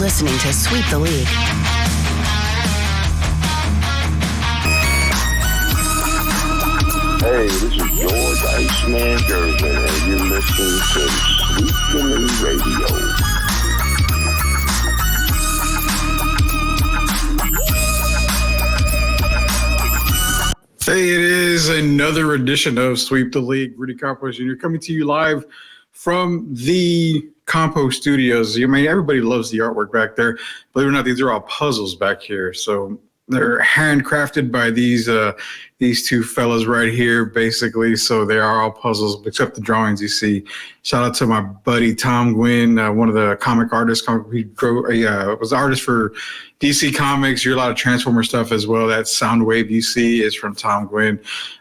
listening to Sweep the League. Hey, this is George Iceman Gervin, and you're listening to Sweep the League Radio. Hey, it is another edition of Sweep the League. Rudy Campos Jr. coming to you live from the Compo Studios. I mean, everybody loves the artwork back there. Believe it or not, these are all puzzles back here. So they're handcrafted by these two fellas right here, basically. So they are all puzzles, except the drawings you see. Shout out to my buddy Tom Gwynn, one of the comic artists. He was the artist for DC Comics. You're a lot of Transformer stuff as well. That Soundwave you see is from Tom Gwynn.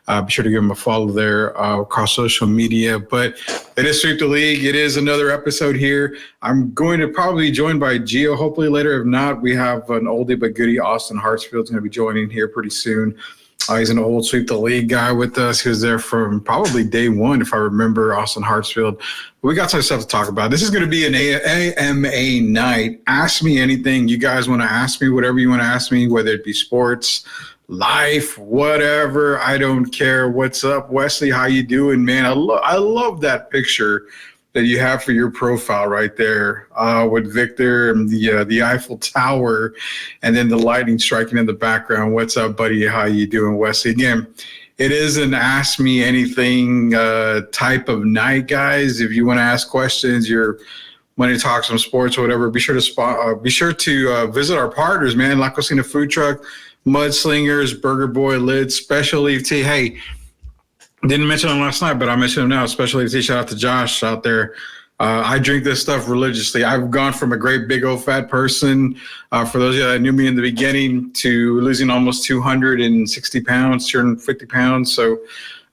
Be sure to give him a follow there across social media. But it is Sweep the League. It is another episode here. I'm going to probably be joined by Gio, hopefully later. If not, we have an oldie but goodie. Austin Hartsfield's going to be joining here pretty soon. He's an old Sweep the League guy with us. He was there from probably day one, if I remember, Austin Hartsfield. We got some stuff to talk about. This is going to be an AMA night. Ask me anything you guys want to ask me, whatever you want to ask me, whether it be sports, life, whatever. I don't care. What's up, Wesley? How you doing, man? I love that picture that you have for your profile right there with Victor and the Eiffel Tower and then the lightning striking in the background. What's up, buddy? How you doing, Wesley? Again, it is an Ask Me Anything type of night, guys. If you want to ask questions, you're wanting to talk some sports or whatever, be sure to visit our partners, man. La Cocina Food Truck, Mudslingers, Burger Boy, Lids, Special Leaf Tea. Hey, didn't mention them last night, but I'll mention them now. Special Leaf Tea. Shout out to Josh out there. I drink this stuff religiously. I've gone from a great big old fat person, for those of you that knew me in the beginning, to losing almost 260 pounds, 250 pounds. So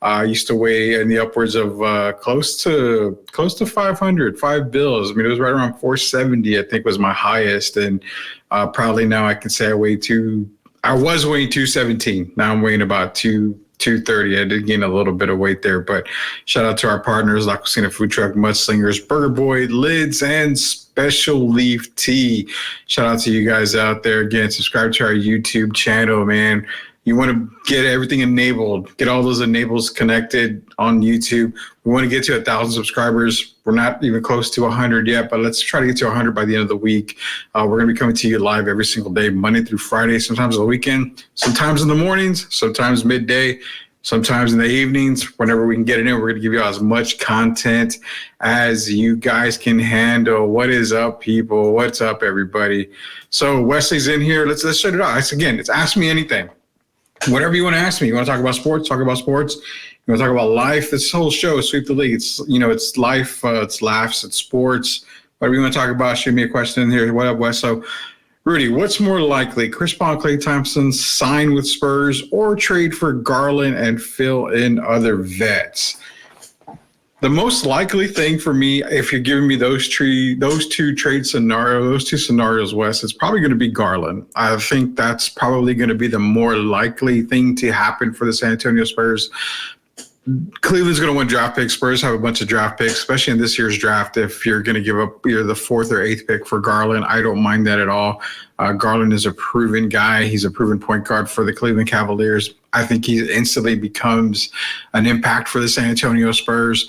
I used to weigh in the upwards of close to 500, $5 bills. I mean, it was right around 470, I think was my highest. And probably now I can say I was weighing 217. Now I'm weighing about 230. I did gain a little bit of weight there, but shout out to our partners, La Cocina Food Truck, Mudslingers, Burger Boy, Lids, and Special Leaf Tea. Shout out to you guys out there. Again, subscribe to our YouTube channel, man. You want to get everything enabled, get all those enables connected on YouTube. We want to get to 1,000 subscribers. We're not even close to 100 yet, but let's try to get to 100 by the end of the week. We're going to be coming to you live every single day, Monday through Friday, sometimes on the weekend, sometimes in the mornings, sometimes midday, sometimes in the evenings. Whenever we can get it in, we're going to give you as much content as you guys can handle. What is up, people? What's up, everybody? So Wesley's in here. Let's shut it out. It's Ask Me Anything. Whatever you want to ask me. You want to talk about sports? Talk about sports. You want to talk about life? This whole show is Sweep the League. It's life, it's laughs, it's sports. Whatever you want to talk about, shoot me a question in here. What up, Wes? So, Rudy, what's more likely? Chris Paul and Klay Thompson sign with Spurs or trade for Garland and fill in other vets? The most likely thing for me, if you're giving me those two scenarios, Wes, it's probably going to be Garland. I think that's probably going to be the more likely thing to happen for the San Antonio Spurs. Cleveland's going to win draft picks. Spurs have a bunch of draft picks, especially in this year's draft. If you're going to give up the 4th or 8th pick for Garland, I don't mind that at all. Garland is a proven guy. He's a proven point guard for the Cleveland Cavaliers. I think he instantly becomes an impact for the San Antonio Spurs.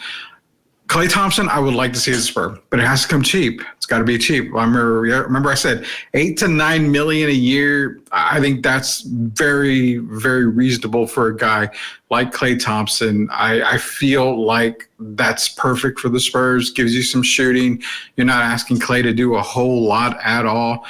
Klay Thompson, I would like to see as a Spur, but it has to come cheap. It's got to be cheap. Remember I said $8 to $9 million a year. I think that's very, very reasonable for a guy like Klay Thompson. I feel like that's perfect for the Spurs. Gives you some shooting. You're not asking Klay to do a whole lot at all.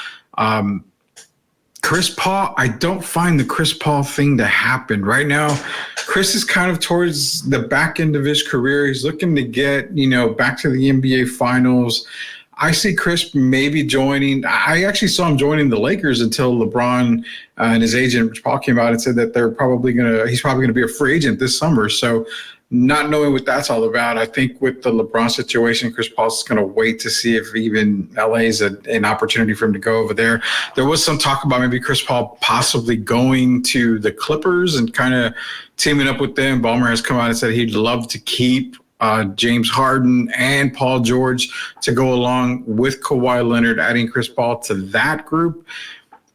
Chris Paul, I don't find the Chris Paul thing to happen right now. Chris is kind of towards the back end of his career. He's looking to get, back to the NBA Finals. I see Chris maybe joining. I actually saw him joining the Lakers until LeBron and his agent, Rich Paul, came out and said that he's probably going to be a free agent this summer. So not knowing what that's all about, I think with the LeBron situation, Chris Paul's going to wait to see if even LA is an opportunity for him to go over there. There was some talk about maybe Chris Paul possibly going to the Clippers and kind of teaming up with them. Ballmer has come out and said he'd love to keep James Harden and Paul George to go along with Kawhi Leonard, adding Chris Paul to that group.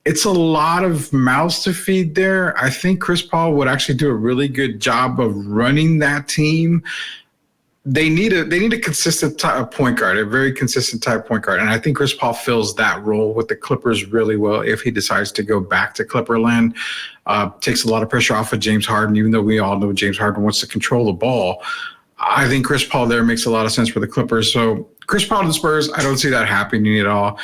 It's a lot of mouths to feed there. I think Chris Paul would actually do a really good job of running that team. They need a consistent type point guard, a very consistent type point guard. And I think Chris Paul fills that role with the Clippers really well if he decides to go back to Clipperland. Takes a lot of pressure off of James Harden, even though we all know James Harden wants to control the ball. I think Chris Paul there makes a lot of sense for the Clippers. So Chris Paul to the Spurs, I don't see that happening at all.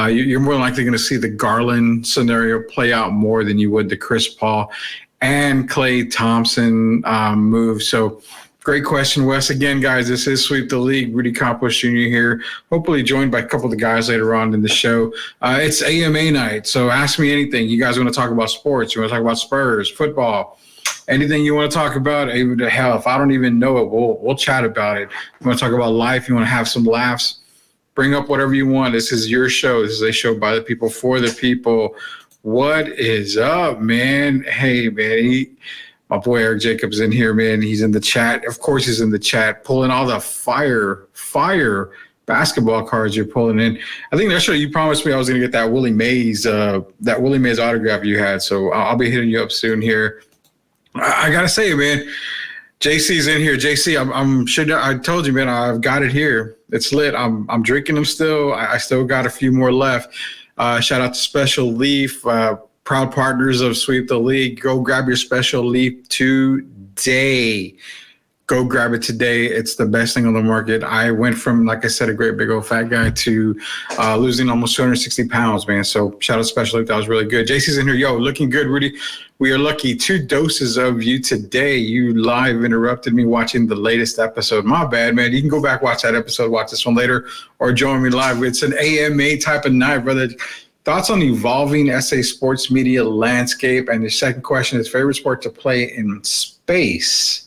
You're more likely going to see the Garland scenario play out more than you would the Chris Paul and Klay Thompson move. So great question, Wes. Again, guys, this is Sweep the League. Rudy Campos Jr. here, hopefully joined by a couple of the guys later on in the show. It's AMA night, so ask me anything. You guys want to talk about sports? You want to talk about Spurs, football, anything you want to talk about? Even to hell, if I don't even know it, we'll chat about it. You want to talk about life? You want to have some laughs? Bring up whatever you want. This is your show. This is a show by the people for the people. What is up, man? Hey, man. My boy Eric Jacobs in here, man. He's in the chat. Of course, he's in the chat, pulling all the fire basketball cards you're pulling in. I think that's what you promised me I was going to get that Willie Mays autograph you had. So I'll be hitting you up soon here. I gotta say, man, JC's in here. JC, I'm sure I told you, man. I've got it here. It's lit. I'm drinking them still. I still got a few more left. Shout out to Special Leaf. Proud partners of Sweep the League. Go grab your Special Leaf today. Go grab it today. It's the best thing on the market. I went from, like I said, a great big old fat guy to losing almost 260 pounds, man. So shout out to Special Leaf. That was really good. JC's in here. Yo, looking good, Rudy. We are lucky. 2 doses of you today. You live interrupted me watching the latest episode. My bad, man. You can go back, watch that episode, watch this one later, or join me live. It's an AMA type of night, brother. Thoughts on evolving SA sports media landscape? And the second question is favorite sport to play in space.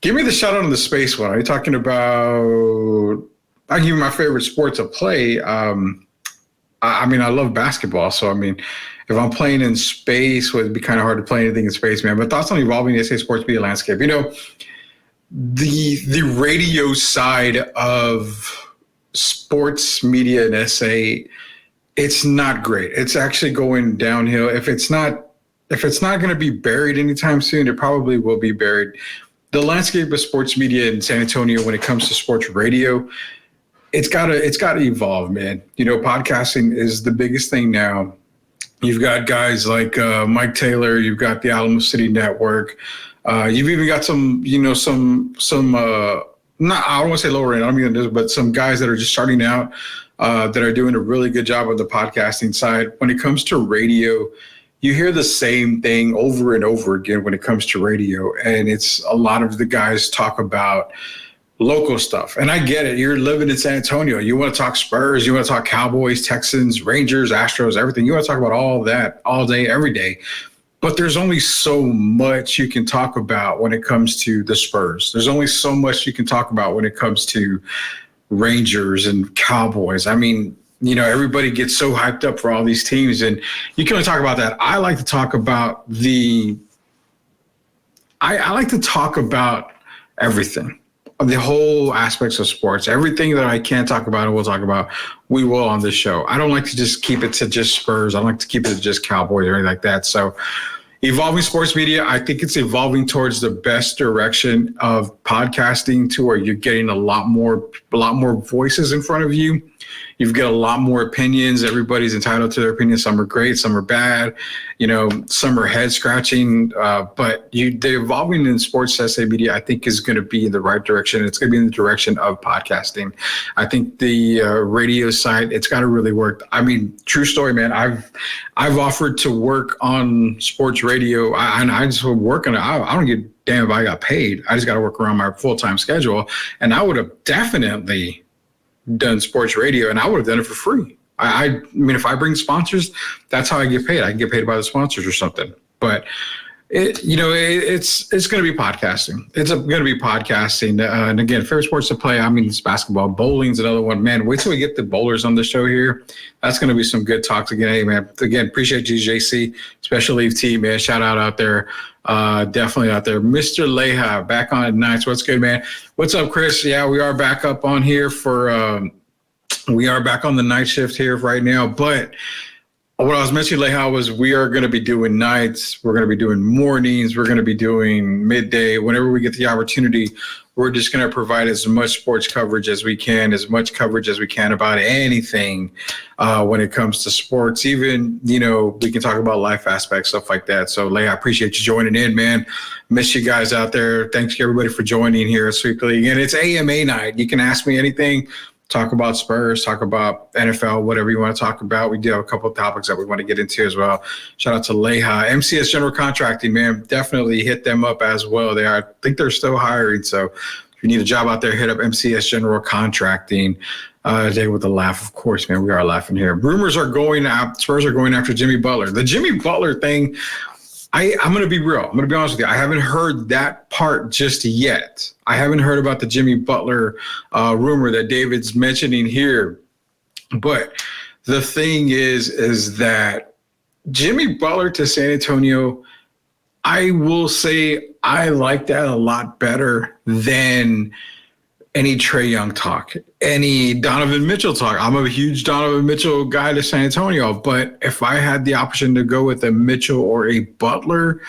Give me the shout out on the space one. Are you talking about, I give you my favorite sport to play. I mean, I love basketball. So, I mean, if I'm playing in space, it would be kind of hard to play anything in space, man. But thoughts on evolving the SA sports media landscape? You know, the radio side of sports media in SA, it's not great. It's actually going downhill. If it's not going to be buried anytime soon, it probably will be buried. The landscape of sports media in San Antonio, when it comes to sports radio, it's gotta evolve, man. You know, podcasting is the biggest thing now. You've got guys like Mike Taylor. You've got the Alamo City Network. You've even got some, you know, some not, I don't want to say lower end, I don't mean this, but some guys that are just starting out that are doing a really good job of the podcasting side. When it comes to radio, you hear the same thing over and over again when it comes to radio. And it's a lot of the guys talk about local stuff. And I get it. You're living in San Antonio. You want to talk Spurs. You want to talk Cowboys, Texans, Rangers, Astros, everything. You want to talk about all that all day, every day. But there's only so much you can talk about when it comes to the Spurs. There's only so much you can talk about when it comes to Rangers and Cowboys. I mean, you know, everybody gets so hyped up for all these teams, and you can only talk about that. I like to talk about I like to talk about everything, the whole aspects of sports, everything that I can't talk about and we'll talk about, we will on this show. I don't like to just keep it to just Spurs. I don't like to keep it to just Cowboys or anything like that. So evolving sports media, I think it's evolving towards the best direction of podcasting to where you're getting a lot more voices in front of you. You've got a lot more opinions. Everybody's entitled to their opinion. Some are great, some are bad. You know, some are head scratching. But the evolving in sports SA media, I think, is going to be in the right direction. It's going to be in the direction of podcasting. I think the radio side, it's got to really work. I mean, true story, man. I've offered to work on sports radio, and I just work on it. I don't give a damn if I got paid. I just got to work around my full-time schedule, and I would have definitely done sports radio, and I would have done it for free. I mean, if I bring sponsors, that's how I get paid. I can get paid by the sponsors or something. But it's going to be podcasting. It's going to be podcasting. And again, favorite sports to play, I mean, it's basketball. Bowling's another one. Man, wait till we get the bowlers on the show here. That's going to be some good talks again. Hey, man, again, appreciate you, JC, Special Leaf team, man. Shout out there. definitely out there. Mr. Leha, back on at nights. What's good, man? What's up, Chris? Yeah, we are back up on here we are back on the night shift here right now. But what I was mentioning, Leha, was we are going to be doing nights. We're going to be doing mornings. We're going to be doing midday. Whenever we get the opportunity, we're just going to provide as much sports coverage as we can, as much coverage as we can about anything when it comes to sports. Even, we can talk about life aspects, stuff like that. So, Leah, I appreciate you joining in, man. Miss you guys out there. Thanks to everybody for joining here at Sweep the League. And it's AMA night. You can ask me anything. Talk about Spurs, talk about NFL, whatever you want to talk about. We do have a couple of topics that we want to get into as well. Shout out to Leha. MCS General Contracting, man, definitely hit them up as well. I think they're still hiring. So if you need a job out there, hit up MCS General Contracting. Today with a laugh, of course, man. We are laughing here. Rumors are going out. Spurs are going after Jimmy Butler. The Jimmy Butler thing, I'm going to be real. I'm going to be honest with you. I haven't heard that part just yet. I haven't heard about the Jimmy Butler rumor that David's mentioning here. But the thing is that Jimmy Butler to San Antonio, I will say I like that a lot better than any Trae Young talk, any Donovan Mitchell talk. I'm a huge Donovan Mitchell guy to San Antonio, but if I had the option to go with a Mitchell or a Butler,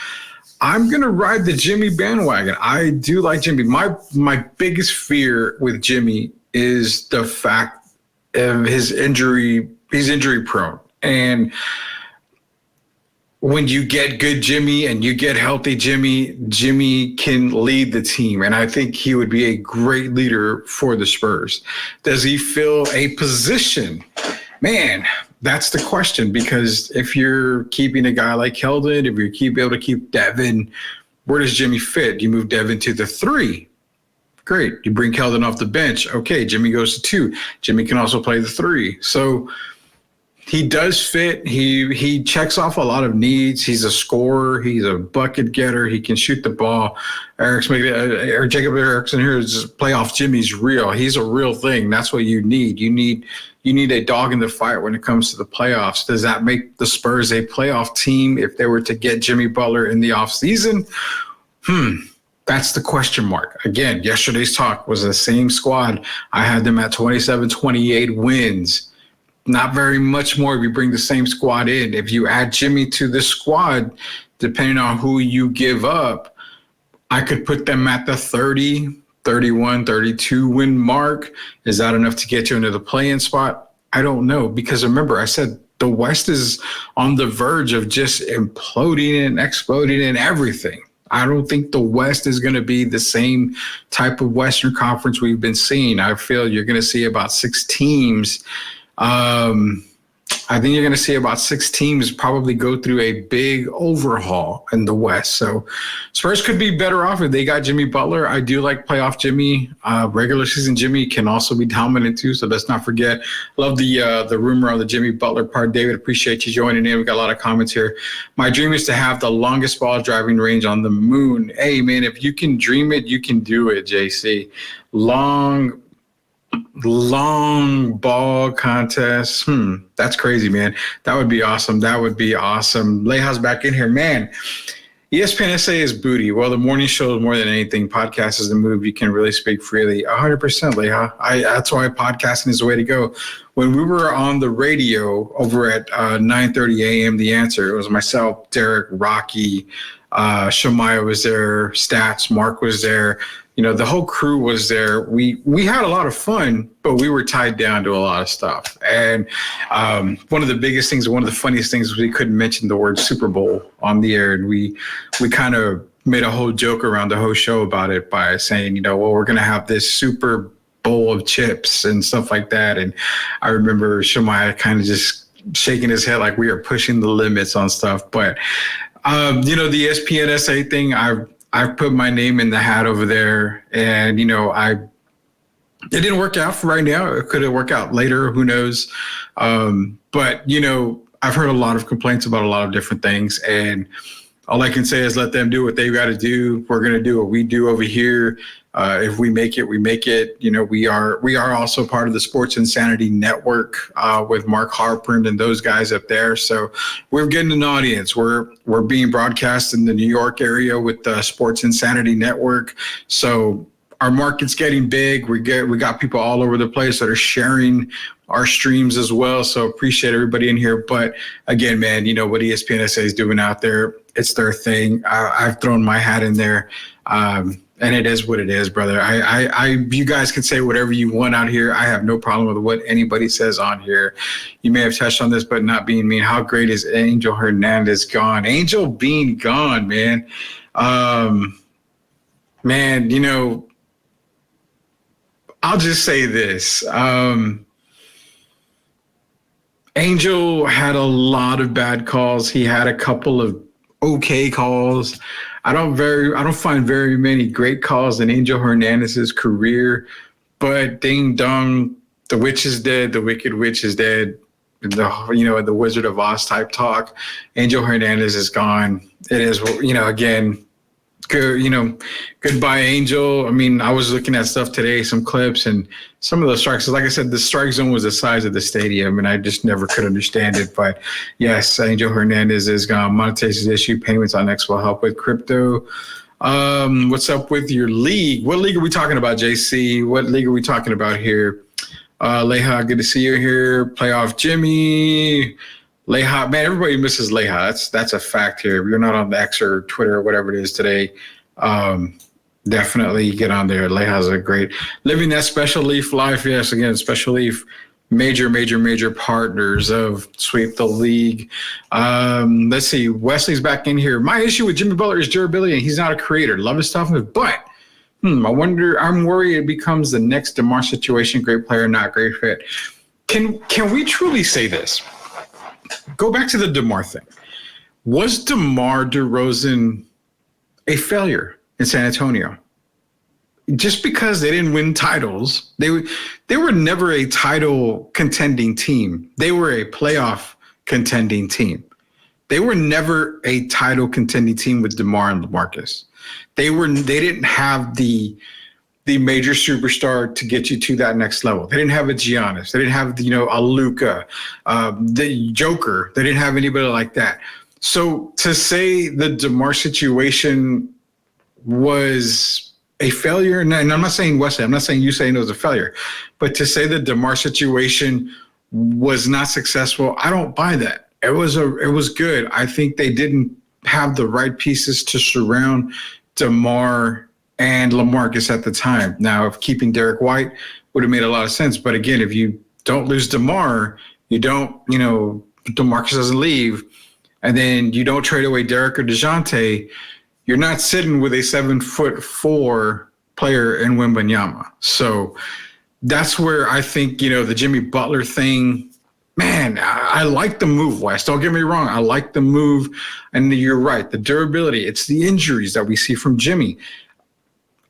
I'm going to ride the Jimmy bandwagon. I do like Jimmy. My biggest fear with Jimmy is the fact of his injury. He's injury prone. And when you get good Jimmy and you get healthy Jimmy can lead the team. And I think he would be a great leader for the Spurs. Does he fill a position? Man, that's the question, because if you're keeping a guy like Keldon, if you're able to keep Devin, where does Jimmy fit? You move Devin to the 3. Great. You bring Keldon off the bench. Okay, Jimmy goes to 2. Jimmy can also play the 3. So he does fit. He checks off a lot of needs. He's a scorer. He's a bucket getter. He can shoot the ball. Jacob Erickson here is playoff Jimmy's real. He's a real thing. That's what you need. You need a dog in the fight when it comes to the playoffs. Does that make the Spurs a playoff team if they were to get Jimmy Butler in the offseason? That's the question mark. Again, yesterday's talk was the same squad. I had them at 27-28 wins. Not very much more if you bring the same squad in. If you add Jimmy to the squad, depending on who you give up, I could put them at the 30, 31, 32 win mark. Is that enough to get you into the play-in spot? I don't know, because remember, I said the West is on the verge of just imploding and exploding and everything. I don't think the West is going to be the same type of Western Conference we've been seeing. I feel you're going to see about 6 teams. I think you're going to see about 6 teams probably go through a big overhaul in the West. So Spurs could be better off if they got Jimmy Butler. I do like playoff Jimmy. Regular season Jimmy can also be dominant too. So let's not forget. Love the rumor on the Jimmy Butler part. David, appreciate you joining in. We got a lot of comments here. My dream is to have the longest ball driving range on the moon. Hey man, if you can dream it, you can do it, JC. Long ball contest. That's crazy, man. That would be awesome. Leha's back in here, man. ESPN SA is booty. Well, the morning show is more than anything. Podcast is the move. You can really speak freely. 100%, Leha. That's why podcasting is the way to go. When we were on the radio over at 9:30 a.m., The Answer, it was myself, Derek, Rocky, Shamaya was there, Stats, Mark was there. The whole crew was there. We had a lot of fun, but we were tied down to a lot of stuff. And one of the biggest things, one of the funniest things was we couldn't mention the word Super Bowl on the air. And we kind of made a whole joke around the whole show about it by saying, we're going to have this Super Bowl of chips and stuff like that. And I remember Shamaya kind of just shaking his head like we are pushing the limits on stuff. But, the ESPN SA thing, I've put my name in the hat over there, and, it didn't work out for right now. It could have worked out later. Who knows? But, I've heard a lot of complaints about a lot of different things, and all I can say is let them do what they got to do. We're going to do what we do over here. If we make it, we make it. You know, we are also part of the Sports Insanity Network with Mark Harper and those guys up there. So we're getting an audience. We're being broadcast in the New York area with the Sports Insanity Network. So our market's getting big. We got people all over the place that are sharing our streams as well. So appreciate everybody in here. But again, man, you know what ESPNSA is doing out there. It's their thing. I've thrown my hat in there. And it is what it is, brother. You guys can say whatever you want out here. I have no problem with what anybody says on here. You may have touched on this, but not being mean. How great is Angel Hernandez gone? Angel being gone, man. Man, you know, I'll just say this. Angel had a lot of bad calls. He had a couple of okay calls. I don't find very many great calls in Angel Hernandez's career, but ding dong, the witch is dead, the wicked witch is dead. The Wizard of Oz type talk. Angel Hernandez is gone. It is, again, good, goodbye, Angel. I mean, I was looking at stuff today, some clips, and some of the strikes. Like I said, the strike zone was the size of the stadium, and I just never could understand it. But yes, Angel Hernandez is gone. Monetization issue, payments on X will help with crypto. What's up with your league? What league are we talking about, JC? What league are we talking about here? Leha, good to see you here. Playoff Jimmy. Leha, man, everybody misses Leha. That's a fact here. If you're not on the X or Twitter or whatever it is today, definitely get on there. Leha's a great living that Special Leaf life. Yes, again, Special Leaf, major partners of Sweep the League. Let's see. Wesley's back in here. My issue with Jimmy Butler is durability, and he's not a creator. Love his toughness, but I'm worried it becomes the next DeMar situation. Great player, not great fit. Can we truly say this? Go back to the DeMar thing. Was DeMar DeRozan a failure in San Antonio? Just because they didn't win titles, they were never a title contending team. They were a playoff contending team. They were never a title contending team with DeMar and LaMarcus. They didn't have the major superstar to get you to that next level. They didn't have a Giannis. They didn't have a Luka, the Joker. They didn't have anybody like that. So to say the DeMar situation was a failure, and I'm not saying Wesley, I'm not saying you saying it was a failure, but to say the DeMar situation was not successful, I don't buy that. It was good. I think they didn't have the right pieces to surround DeMar and LaMarcus at the time. Now, if keeping Derek White would have made a lot of sense. But again, if you don't lose DeMar, DeMarcus doesn't leave, and then you don't trade away Derek or DeJounte, you're not sitting with a 7'4" player in Wembanyama. So that's where I think, the Jimmy Butler thing, man, I like the move, Wes. Don't get me wrong. I like the move. And you're right. The durability, it's the injuries that we see from Jimmy.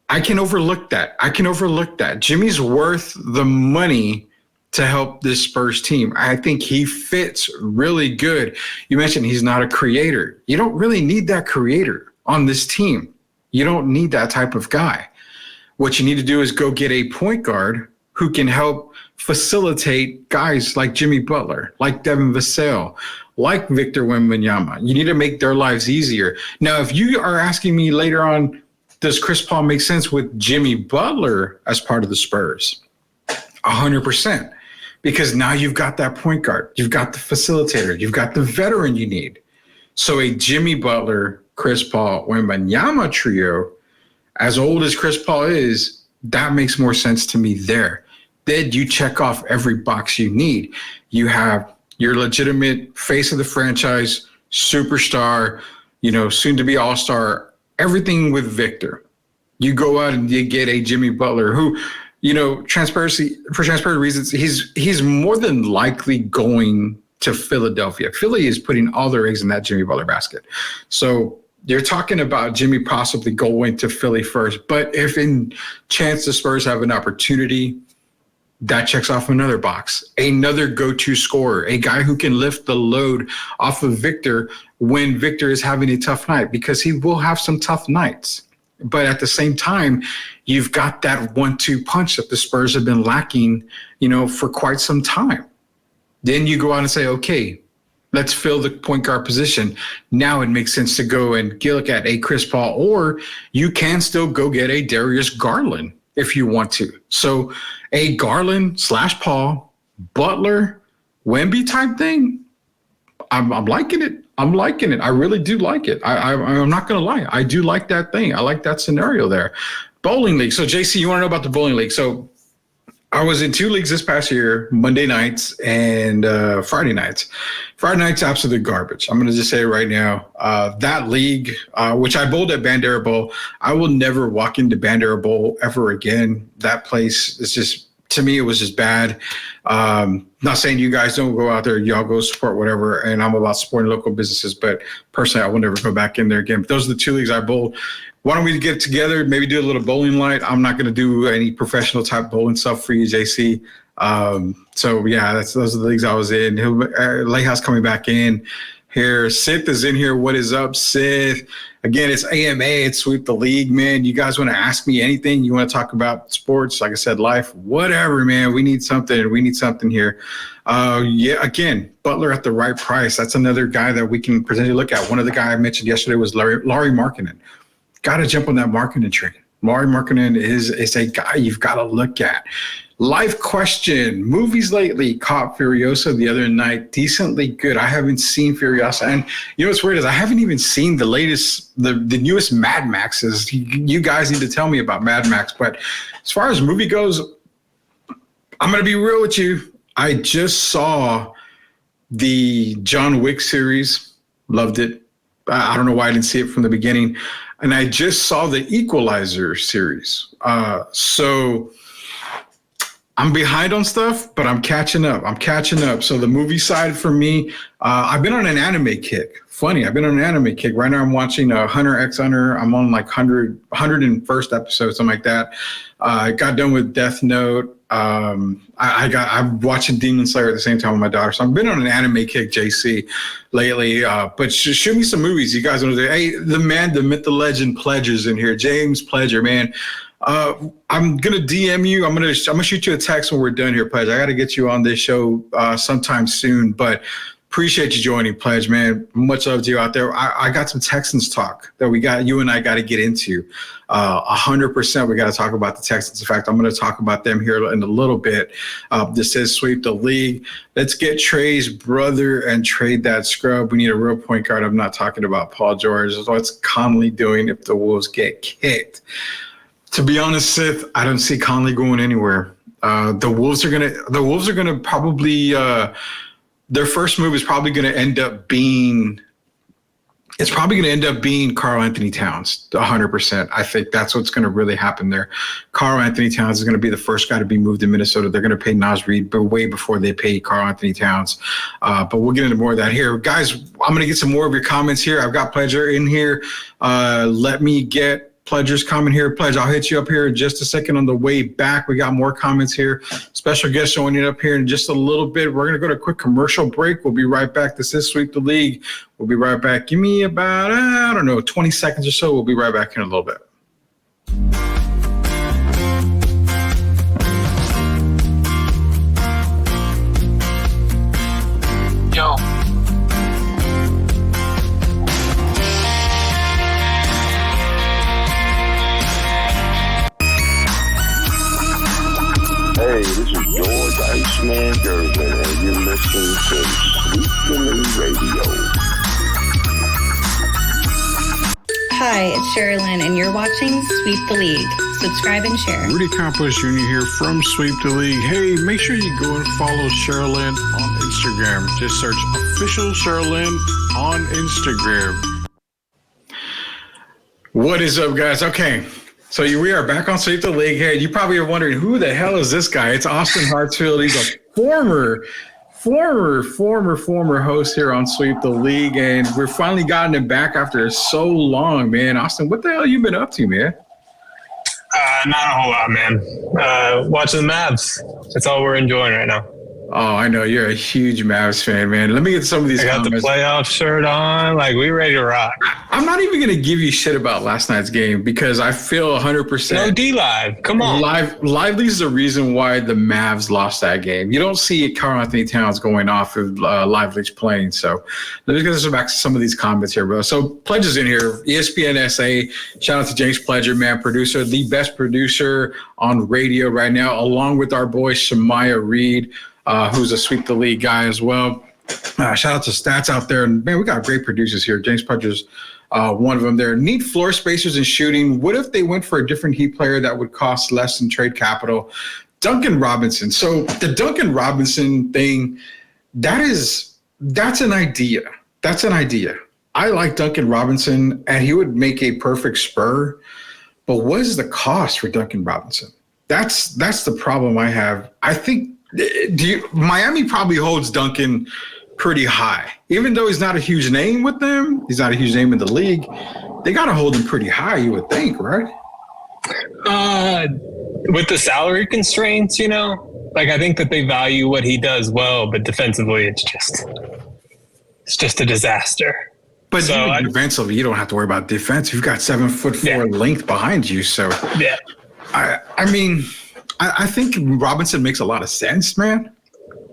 I can overlook that. Jimmy's worth the money to help this Spurs team. I think he fits really good. You mentioned he's not a creator. You don't really need that creator on this team. You don't need that type of guy. What you need to do is go get a point guard who can help facilitate guys like Jimmy Butler, like Devin Vassell, like Victor Wembanyama. You need to make their lives easier. Now, if you are asking me later on, does Chris Paul make sense with Jimmy Butler as part of the Spurs? 100%. Because now you've got that point guard. You've got the facilitator. You've got the veteran you need. So a Jimmy Butler, Chris Paul, Wembanyama trio, as old as Chris Paul is, that makes more sense to me there. Then you check off every box you need. You have your legitimate face of the franchise, superstar, soon to be all-star, everything with Victor. You go out and you get a Jimmy Butler who, for transparent reasons, he's more than likely going to Philadelphia. Philly is putting all their eggs in that Jimmy Butler basket. So you're talking about Jimmy possibly going to Philly first. But if in chance the Spurs have an opportunity, That checks off another box. Another go-to scorer, a guy who can lift the load off of Victor when Victor is having a tough night, because he will have some tough nights. But at the same time, you've got that 1-2 punch that the Spurs have been lacking, for quite some time. Then you go out and say, okay, let's fill the point guard position. Now it makes sense to go and look at a Chris Paul, or you can still go get a Darius Garland if you want to. So a Garland / Paul, Butler, Wemby type thing, I'm liking it. I'm liking it. I really do like it. I'm not going to lie. I do like that thing. I like that scenario there. Bowling league. So, JC, you want to know about the bowling league? So I was in 2 leagues this past year, Monday nights and Friday nights. Friday nights, absolute garbage. I'm going to just say it right now. That league, which I bowled at Bandera Bowl, I will never walk into Bandera Bowl ever again. That place is just, to me, it was just bad. Not saying you guys don't go out there, y'all go support whatever, and I'm about supporting local businesses, but personally, I will never go back in there again. But those are the 2 leagues I bowled. Why don't we get together, maybe do a little bowling light? I'm not going to do any professional type bowling stuff for you, JC. So yeah, those are the leagues I was in. Layhouse coming back in here. Sith is in here. What is up, Sith? Again, it's AMA. It's Sweep the League, man. You guys want to ask me anything? You want to talk about sports? Like I said, life, whatever, man. We need something. We need something here. Yeah, again, Butler at the right price. That's another guy that we can potentially look at. One of the guys I mentioned yesterday was Larry Markkinen. Got to jump on that Markkinen train. Larry Markkinen is a guy you've got to look at. Life question. Movies lately. Caught Furiosa the other night. Decently good. I haven't seen Furiosa. And you know what's weird is I haven't even seen the latest, the newest Mad Maxes. You guys need to tell me about Mad Max. But as far as movie goes, I'm going to be real with you. I just saw the John Wick series. Loved it. I don't know why I didn't see it from the beginning. And I just saw the Equalizer series. So I'm behind on stuff, but I'm catching up. So the movie side for me, I've been on an anime kick. Funny, I've been on an anime kick. Right now I'm watching Hunter x Hunter. I'm on like 101st episode, something like that. I got done with Death Note. I'm watching Demon Slayer at the same time with my daughter. So I've been on an anime kick, JC, lately. But shoot me some movies. You guys want to do? Hey, the man, the myth, the legend, Pledger's in here. James Pledger, man. I'm gonna DM you. I'm gonna shoot you a text when we're done here, Pledge. I got to get you on this show sometime soon. But appreciate you joining, Pledge, man. Much love to you out there. I got some Texans talk that you and I got to get into. 100%. We got to talk about the Texans. In fact, I'm going to talk about them here in a little bit. This says Sweep the League. Let's get Trey's brother and trade that scrub. We need a real point guard. I'm not talking about Paul George. What's Conley doing if the Wolves get kicked? To be honest, Sith, I don't see Conley going anywhere. The Wolves are gonna probably their first move is probably going to end up being Karl Anthony Towns, 100%. I think that's what's going to really happen there. Karl Anthony Towns is going to be the first guy to be moved to Minnesota. They're going to pay Naz Reid, but way before they pay Karl Anthony Towns. But we'll get into more of that here. Guys, I'm going to get some more of your comments here. I've got Pledger in here. Let me get Pledger's comment here. Pledge, I'll hit you up here in just a second on the way back. We got more comments here. Special guest showing it up here in just a little bit. We're going to go to a quick commercial break. We'll be right back. This is Sweep the League. We'll be right back. Give me about, 20 seconds or so. We'll be right back in a little bit. Yo. Hey, this is George Iceman Gervin, and you're listening to Sweep the League Radio. Hi, it's Sherilyn, and you're watching Sweep the League. Subscribe and share. Rudy Campos Jr. here from Sweep the League. Hey, make sure you go and follow Sherilyn on Instagram. Just search official Sherilyn on Instagram. What is up, guys? Okay. So we are back on Sweep the League. Hey, you probably are wondering, who the hell is this guy? It's Austin Hartsfield. He's a former host here on Sweep the League, and we've finally gotten him back after so long, man. Austin, what the hell you been up to, man? Not a whole lot, man. Watching the Mavs. That's all we're enjoying right now. Oh, I know you're a huge Mavs fan, man. Let me get some of these I got comments. the playoff shirt on. Like, we ready to rock. I'm not even going to give you shit about last night's game because I feel 100%. No D-Live. Come on. Lively's the reason why the Mavs lost that game. You don't see Karl Anthony Towns going off if Lively's playing. So let's get back to some of these comments here, bro. So Pledge is in here. ESPN SA. Shout out to James Pledger, man, producer, the best producer on radio right now, along with our boy Shemaiah Reed. Who's a Sweep the League guy as well. Shout out to Stats out there. And, man, we got great producers here. James Pudger's one of them there. Need floor spacers and shooting. What if they went for a different Heat player that would cost less than trade capital? Duncan Robinson. So the Duncan Robinson thing, that's an idea. That's an idea. I like Duncan Robinson, and he would make a perfect Spur. But what is the cost for Duncan Robinson? That's the problem I have. I think Miami probably holds Duncan pretty high. Even though he's not a huge name with them, he's not a huge name in the league, they got to hold him pretty high, you would think, right? With the salary constraints, like I think that they value what he does well, but defensively it's just a disaster. But so defensively, you don't have to worry about defense. You've got 7'4" length behind you. So yeah, I mean, I think Robinson makes a lot of sense, man.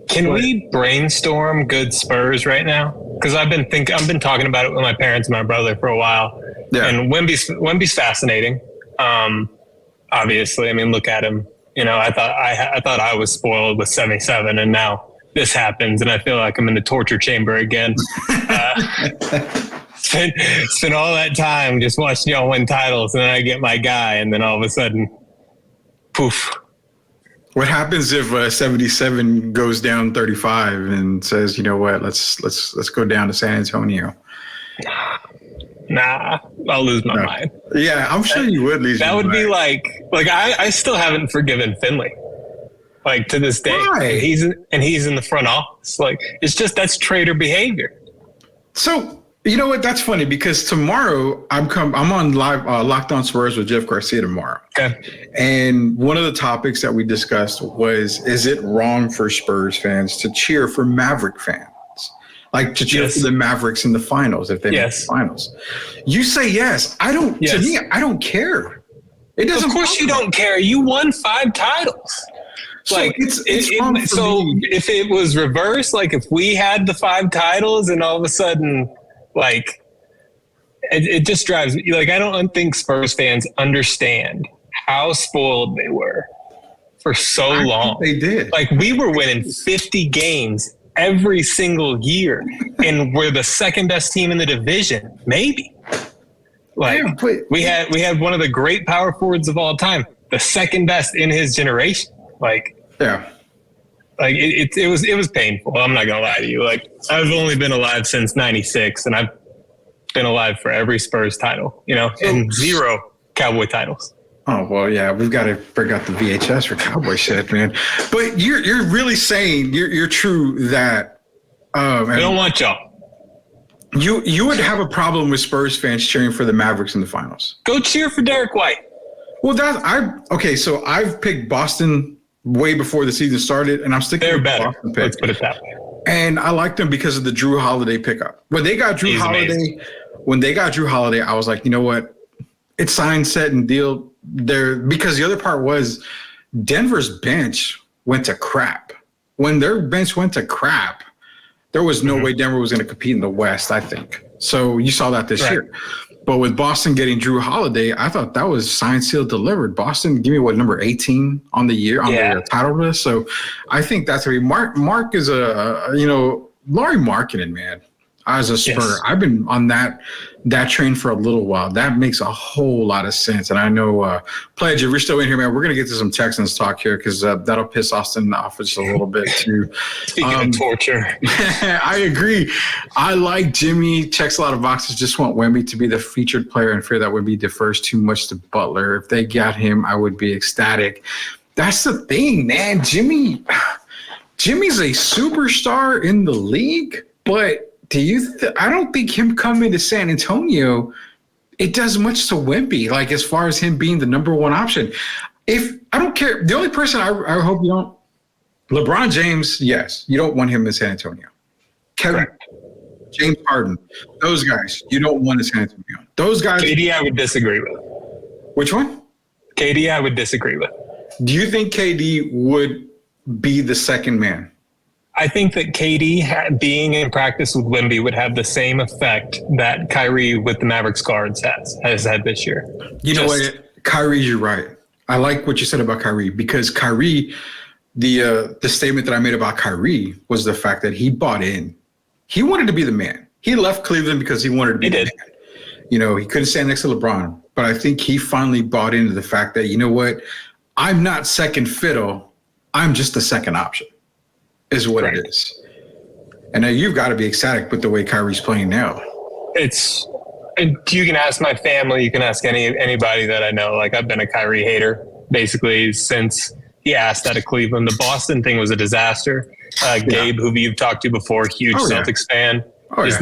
Can we brainstorm good Spurs right now? Because I've been talking about it with my parents and my brother for a while. Yeah. And Wemby's fascinating. Obviously, I mean, look at him. I thought I was spoiled with 77, and now this happens, and I feel like I'm in the torture chamber again. Spent all that time just watching y'all win titles, and then I get my guy, and then all of a sudden, poof. What happens if 77 goes down 35 and says, you know what, let's go down to San Antonio? Nah, I'll lose my mind. Yeah, I'm sure you would lose. That would be like I still haven't forgiven Finley. Like to this day, why? He's in the front office. Like it's just that's traitor behavior. So. You know what? That's funny because tomorrow I'm on live Locked On Spurs with Jeff Garcia tomorrow. Okay. And one of the topics that we discussed was, is it wrong for Spurs fans to cheer for Maverick fans? Like to cheer for the Mavericks in the finals if they make the finals. You say yes. I don't. Yes. To me, I don't care. It doesn't. Of course you don't care. You won 5 titles. So like it's wrong for me. If it was reversed, like if we had the 5 titles and all of a sudden. Like, it just drives me. Like, I don't think Spurs fans understand how spoiled they were for so long. They did. Like, we were winning 50 games every single year, and we're the second best team in the division, maybe. Like, we had one of the great power forwards of all time, the second best in his generation. Like, yeah. Like it was painful. I'm not gonna lie to you. Like I've only been alive since '96, and I've been alive for every Spurs title, and 0 Cowboy titles. Oh well, yeah, we've got to bring out the VHS for Cowboy shit, man. But you're really saying you're true that I don't want y'all. You would have a problem with Spurs fans cheering for the Mavericks in the finals. Go cheer for Derek White. Well, so I've picked Boston way before the season started, and I'm sticking with better. Boston pick. Let's put it that way. And I like them because of the Drew Holiday pickup. When they got Drew Holiday, I was like, you know what? It's signed, set, and deal there. Because the other part was Denver's bench went to crap. When their bench went to crap, there was no way Denver was going to compete in the West, I think. So you saw that this year. But with Boston getting Drew Holiday, I thought that was signed, sealed, delivered. Boston, give me number 18 on the year on the title list. So I think that's Mark is Laurie Markkinen, man. As a Spur, I've been on that train for a little while. That makes a whole lot of sense. And I know, Pledge, if you're still in here, man, we're going to get to some Texans talk here because that'll piss Austin off just a little bit too. Speaking of torture. I agree. I like Jimmy, checks a lot of boxes, just want Wemby to be the featured player and fear that Wemby defers too much to Butler. If they got him, I would be ecstatic. That's the thing, man. Jimmy's a superstar in the league, but I don't think him coming to San Antonio it does much to Wemby, like as far as him being the number one option. If I don't care, the only person I hope you don't, LeBron James, yes, you don't want him in San Antonio. Kevin, James Harden, those guys, you don't want in San Antonio. Those guys. KD, I would disagree with. Which one? KD, I would disagree with. Do you think KD would be the second man? I think that KD being in practice with Wemby would have the same effect that Kyrie with the Mavericks guards has had this year. You know what? Kyrie, you're right. I like what you said about Kyrie because Kyrie, the statement that I made about Kyrie was the fact that he bought in. He wanted to be the man. He left Cleveland because he wanted to be the man. You know, he couldn't stand next to LeBron. But I think he finally bought into the fact that, you know what? I'm not second fiddle. I'm just the second option is what it is. And now you've got to be ecstatic with the way Kyrie's playing now. And you can ask my family, you can ask anybody that I know. Like, I've been a Kyrie hater basically since he asked out of Cleveland. The Boston thing was a disaster. Gabe, who you've talked to before, huge Celtics fan, is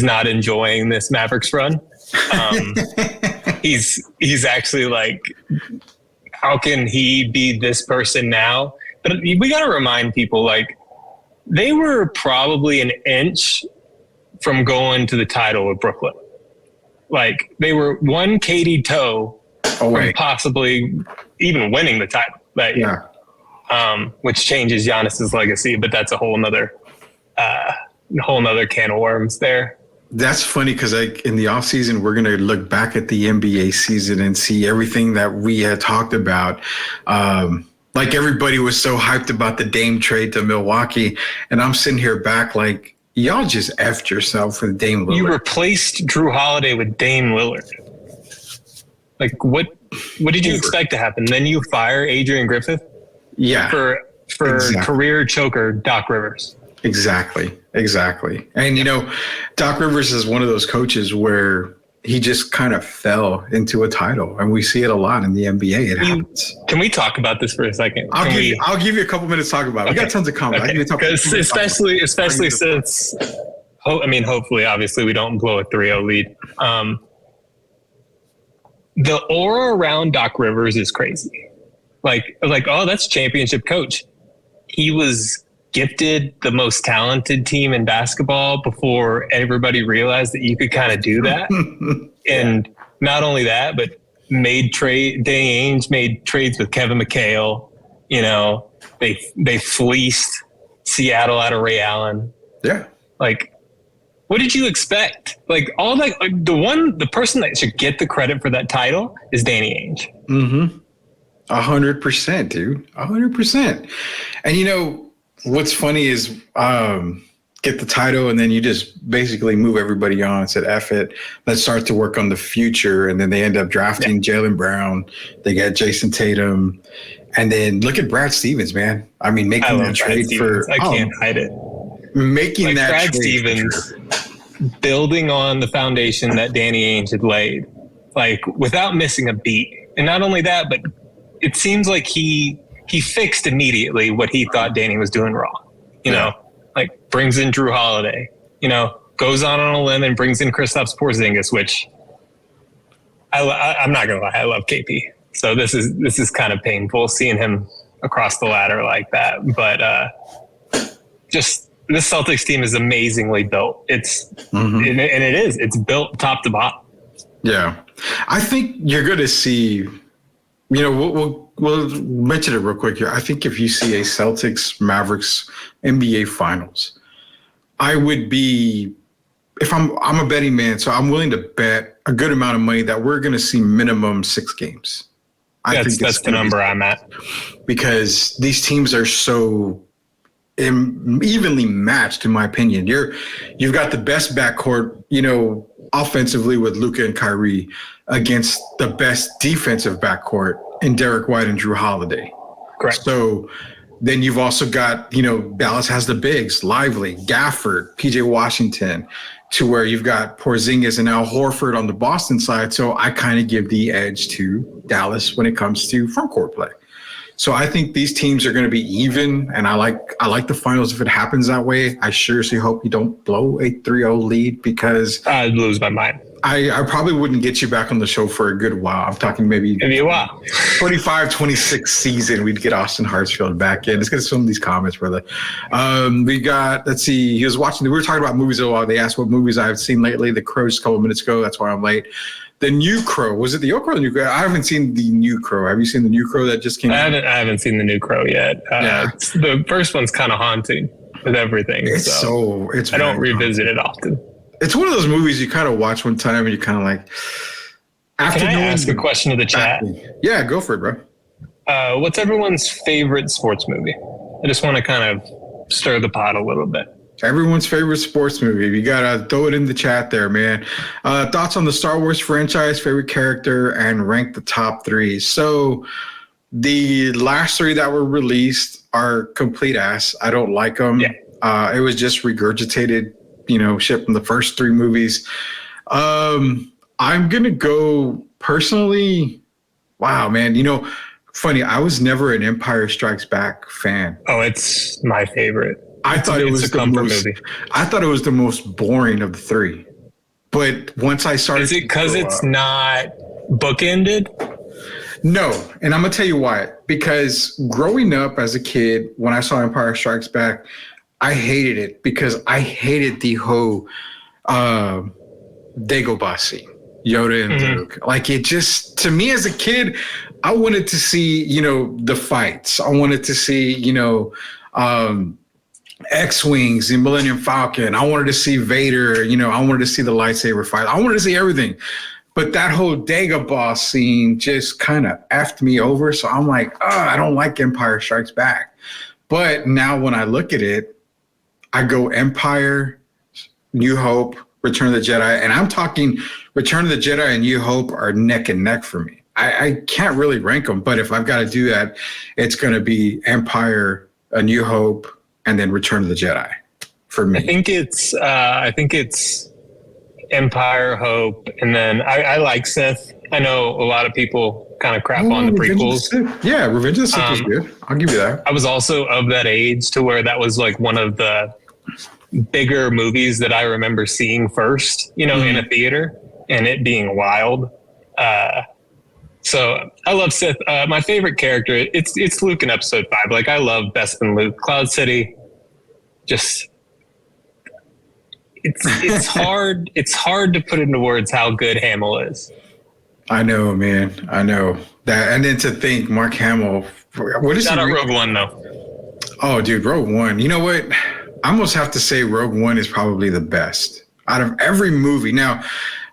not enjoying this Mavericks run. He's actually like, how can he be this person now? But we got to remind people, like, they were probably an inch from going to the title with Brooklyn. Like, they were one KD toe from possibly even winning the title that year, which changes Giannis's legacy. But that's a whole nother can of worms there. That's funny because in the offseason, we're going to look back at the NBA season and see everything that we had talked about. Like, everybody was so hyped about the Dame trade to Milwaukee. And I'm sitting here back like, y'all just effed yourself with Dame Lillard. You replaced Drew Holiday with Dame Lillard. Like, what did you expect to happen? Then you fire Adrian Griffith? Yeah. For career choker Doc Rivers. Exactly. And, you know, Doc Rivers is one of those coaches where he just kind of fell into a title, and we see it a lot in the NBA. It happens. Can we talk about this for a second? I'll give you a couple minutes to talk about it. We got tons of comments. Especially since, hopefully, obviously, we don't blow a 3-0 lead. The aura around Doc Rivers is crazy. Like, oh, that's championship coach. He was gifted the most talented team in basketball before everybody realized that you could kind of do that. And not only that, but Danny Ainge made trades with Kevin McHale. You know, they fleeced Seattle out of Ray Allen. Yeah. Like, what did you expect? Like, all that, like, the person that should get the credit for that title is Danny Ainge. Mm-hmm. 100%, dude. 100%. And, you know, what's funny is get the title and then you just basically move everybody on and said, F it. Let's start to work on the future. And then they end up drafting Jaylen Brown. They got Jason Tatum. And then look at Brad Stevens, man. I mean, making that trade for... I can't hide it. Making that Brad trade Stevens building on the foundation that Danny Ainge had laid, like, without missing a beat. And not only that, but it seems like he fixed immediately what he thought Danny was doing wrong. You know, like, brings in Drew Holiday, you know, goes on a limb and brings in Kristaps Porzingis, which I'm not going to lie, I love KP. So this is kind of painful seeing him across the ladder like that. But just this Celtics team is amazingly built. It's it's built top to bottom. Yeah, I think you're going to see, you know, we'll mention it real quick here. I think if you see a Celtics Mavericks NBA Finals, I would be, if I'm a betting man, so I'm willing to bet a good amount of money that we're going to see minimum 6 games. I think that's the number I'm at, because these teams are so evenly matched, in my opinion. You've got the best backcourt, you know, offensively with Luka and Kyrie against the best defensive backcourt in Derek White and Drew Holiday. Correct. So then you've also got, you know, Dallas has the bigs, Lively, Gafford, PJ Washington, to where you've got Porzingis and Al Horford on the Boston side. So I kind of give the edge to Dallas when it comes to front court play. So I think these teams are going to be even, and I like the finals if it happens that way. I seriously hope you don't blow a 3-0 lead, because I'd lose my mind. I probably wouldn't get you back on the show for a good while. I'm talking maybe a while. 25, 26 season. We'd get Austin Hartsfield back in. Let's get some of these comments, brother. We got, let's see, he was watching, we were talking about movies a while. They asked what movies I've seen lately. The Crow just a couple of minutes ago. That's why I'm late. The New Crow. Was it the old Crow or the New Crow? I haven't seen the New Crow. Have you seen the New Crow that just came out? I haven't seen the New Crow yet. The first one's kind of haunting with everything. I don't revisit it often. It's one of those movies you kind of watch one time and you kind of like. Can I ask a question to the chat? Yeah, go for it, bro. What's everyone's favorite sports movie? I just want to kind of stir the pot a little bit. Everyone's favorite sports movie. You gotta throw it in the chat there, man. Thoughts on the Star Wars franchise, favorite character, and rank the top 3. So the last 3 that were released are complete ass. I don't like them. Yeah. It was just regurgitated, shit from the first 3 movies. I'm going to go personally. Wow, man. Funny, I was never an Empire Strikes Back fan. Oh, it's my favorite. I thought it was the most boring of the 3. But once I started, is it because it's not bookended? No, and I'm gonna tell you why. Because growing up as a kid, when I saw Empire Strikes Back, I hated it because I hated the whole Dagobah scene, Yoda and Luke. Like, it just, to me as a kid, I wanted to see, the fights. I wanted to see, X-Wings, the Millennium Falcon. I wanted to see Vader, I wanted to see the lightsaber fight. I wanted to see everything. But that whole Dagobah scene just kind of effed me over. So I'm like, I don't like Empire Strikes Back. But now when I look at it, I go Empire, New Hope, Return of the Jedi. And I'm talking Return of the Jedi and New Hope are neck and neck for me. I can't really rank them. But if I've got to do that, it's going to be Empire, A New Hope, and then Return of the Jedi for me. I think it's Empire, Hope, and then I like Sith. I know a lot of people kind of crap on the prequels. Yeah, Revenge of the Sith was good. I'll give you that. I was also of that age to where that was like one of the bigger movies that I remember seeing first, in a theater, and it being wild. So I love Sith. My favorite character, it's Luke in Episode 5. Like, I love Bespin Luke. Cloud City, just it's hard. It's hard to put into words how good Hamill is. I know, man. I know that. And then to think Mark Hamill, what is Shout out Rogue One though. Oh, dude, Rogue One. You know what? I almost have to say Rogue One is probably the best out of every movie. Now,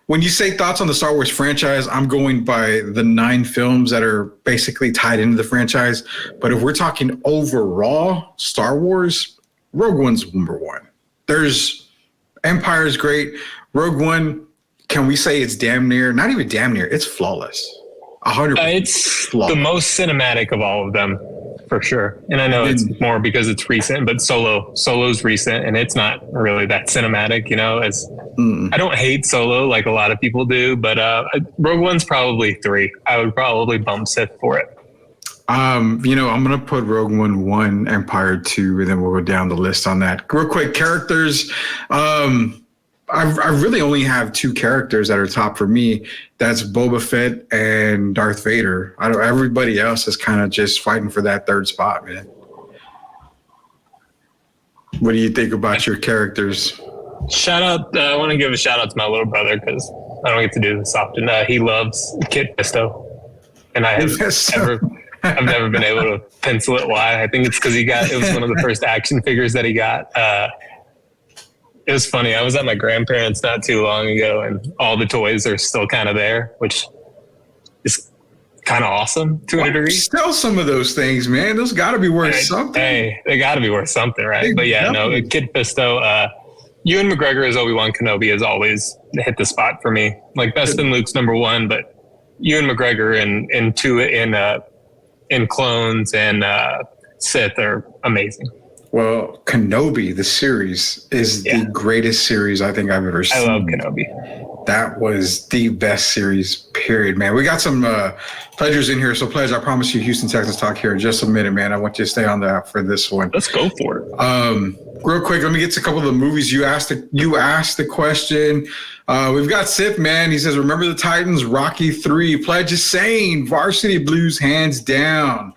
when you say thoughts on the Star Wars franchise, I'm going by the 9 films that are basically tied into the franchise. But if we're talking overall Star Wars, Rogue One's number 1. There's Empire is great. Rogue One, can we say it's damn near? Not even damn near. It's flawless. 100%. It's flawless. The most cinematic of all of them, for sure. And I know it's more because it's recent, but Solo's recent, and it's not really that cinematic, I don't hate Solo like a lot of people do, but Rogue One's probably 3. I would probably bump Sith for it. I'm going to put Rogue One 1, Empire 2, and then we'll go down the list on that. Real quick, characters. I really only have 2 characters that are top for me. That's Boba Fett and Darth Vader. Everybody else is kind of just fighting for that 3rd spot, man. What do you think about your characters? Shout out. I want to give a shout out to my little brother because I don't get to do this often. He loves Kit Fisto, and I've never been able to pencil it why. I think it's because it was one of the first action figures that he got. It was funny. I was at my grandparents' not too long ago, and all the toys are still kind of there, which is kind of awesome to a degree. Sell some of those things, man. Those got to be worth something. Hey, they got to be worth something, right? But yeah, no, Kid Fisto, Ewan McGregor as Obi-Wan Kenobi has always hit the spot for me. Like, Bespin Luke's number 1, but Ewan McGregor in Clones and Sith are amazing. Well, Kenobi, the series, is the greatest series I think I've ever seen. I love Kenobi. That was the best series, period, man. We got some pledgers in here. So, Pledge, I promise you Houston Texans talk here in just a minute, man. I want you to stay on that for this one. Let's go for it. Real quick, let me get to a couple of the movies you asked. You asked the question. We've got Sith, man. He says, remember the Titans, Rocky 3. Pledge is saying Varsity Blues hands down.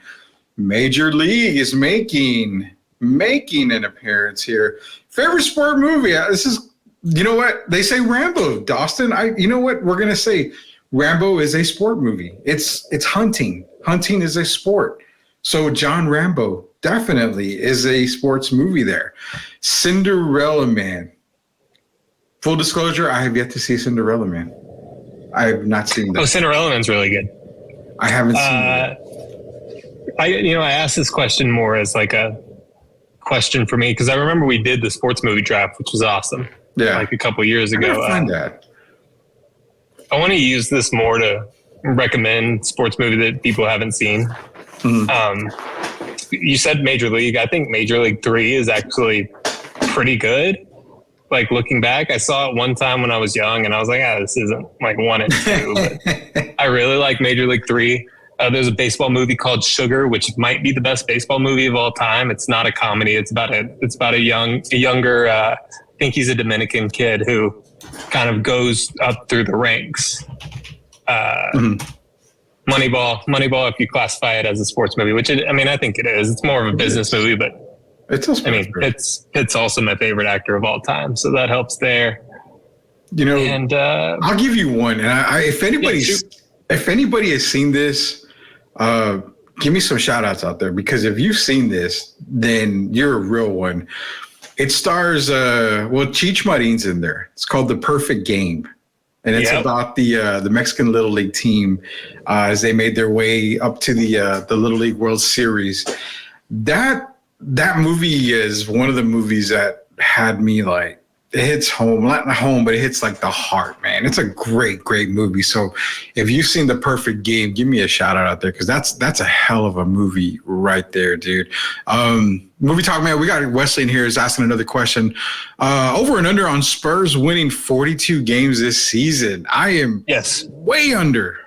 Major League is making an appearance here. Favorite sport movie? This is, you know what? They say Rambo, Dawson. You know what? We're going to say Rambo is a sport movie. It's hunting. Hunting is a sport. So John Rambo definitely is a sports movie there. Cinderella Man. Full disclosure, I have yet to see Cinderella Man. I have not seen that. Oh, Cinderella Man's really good. I haven't seen it. I asked this question more as like a question for me because I remember we did the sports movie draft, which was awesome. Yeah, like a couple years ago. Find that. I want to use this more to recommend sports movie that people haven't seen. Mm-hmm. You said Major League. I think Major League 3 is actually pretty good. Like looking back, I saw it one time when I was young, and I was like, this isn't like 1 and 2. But I really like Major League 3. There's a baseball movie called Sugar, which might be the best baseball movie of all time. It's not a comedy. It's about a younger. I think he's a Dominican kid who kind of goes up through the ranks. Moneyball. If you classify it as a sports movie, which I think it is. It's more of a business movie, but it's also my favorite actor of all time, so that helps there. You know, and I'll give you one. And if anybody has seen this. Give me some shout outs out there because if you've seen this, then you're a real one. It stars, Cheech Marin's in there. It's called The Perfect Game. And it's about the Mexican Little League team as they made their way up to the Little League World Series. That movie is one of the movies that had me like, it hits home, not home, but it hits like the heart, man. It's a great, great movie. So if you've seen The Perfect Game, give me a shout out there because that's a hell of a movie right there, dude. Movie talk, man. We got Wesley in here is asking another question. Over and under on Spurs winning 42 games this season. I am way under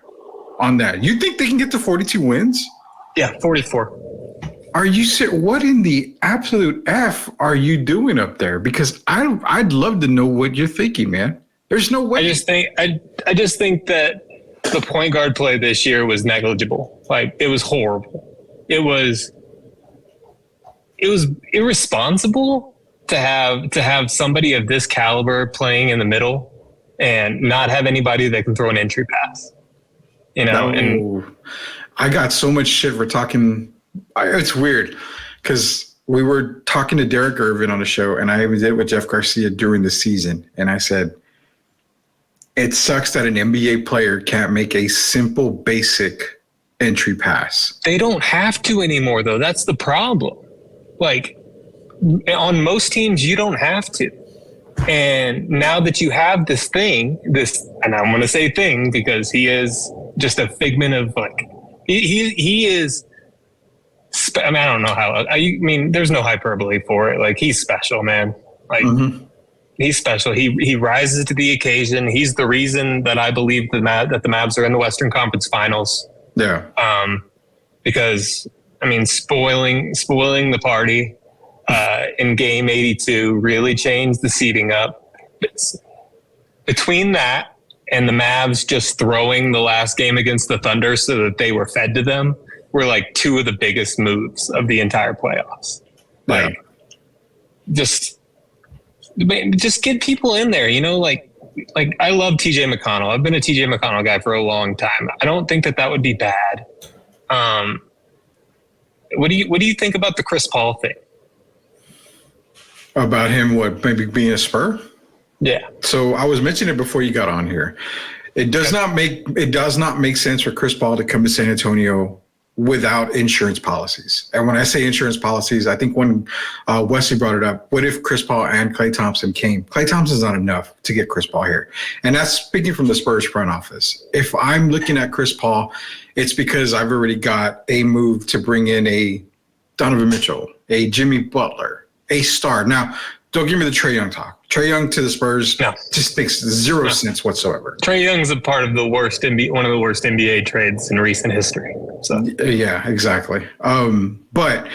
on that. You think they can get to 42 wins? Yeah, 44. Are you what in the absolute F are you doing up there? Because I'd love to know what you're thinking, man. There's no way. I just think that the point guard play this year was negligible. Like it was horrible. It was irresponsible to have somebody of this caliber playing in the middle and not have anybody that can throw an entry pass. And I got so much shit for talking. It's weird because we were talking to Derek Irvin on the show, and I even did it with Jeff Garcia during the season. And I said, it sucks that an NBA player can't make a simple, basic entry pass. They don't have to anymore, though. That's the problem. Like, on most teams, you don't have to. And now that you have this, and I'm going to say thing because he is just a figment of, like, he is... I don't know how. There's no hyperbole for it. Like he's special, man. Like he's special. He rises to the occasion. He's the reason that I believe that the Mavs are in the Western Conference Finals. Yeah. Because spoiling the party in Game 82 really changed the seeding up. Between that and the Mavs just throwing the last game against the Thunder so that they were fed to them. Were like two of the biggest moves of the entire playoffs. Like, just get people in there, like I love TJ McConnell. I've been a TJ McConnell guy for a long time. I don't think that would be bad. What do you think about the Chris Paul thing? About him, maybe being a Spur? Yeah. So I was mentioning it before you got on here. It does not make sense for Chris Paul to come to San Antonio without insurance policies. And when I say insurance policies, I think when Wesley brought it up, what if Chris Paul and Klay Thompson came? Klay Thompson's not enough to get Chris Paul here. And that's speaking from the Spurs front office. If I'm looking at Chris Paul, it's because I've already got a move to bring in a Donovan Mitchell, a Jimmy Butler, a star. Now, don't give me the Trae Young talk. Trae Young to the Spurs just makes zero sense whatsoever. Trae Young's a part of one of the worst NBA trades in recent history. So yeah, exactly. But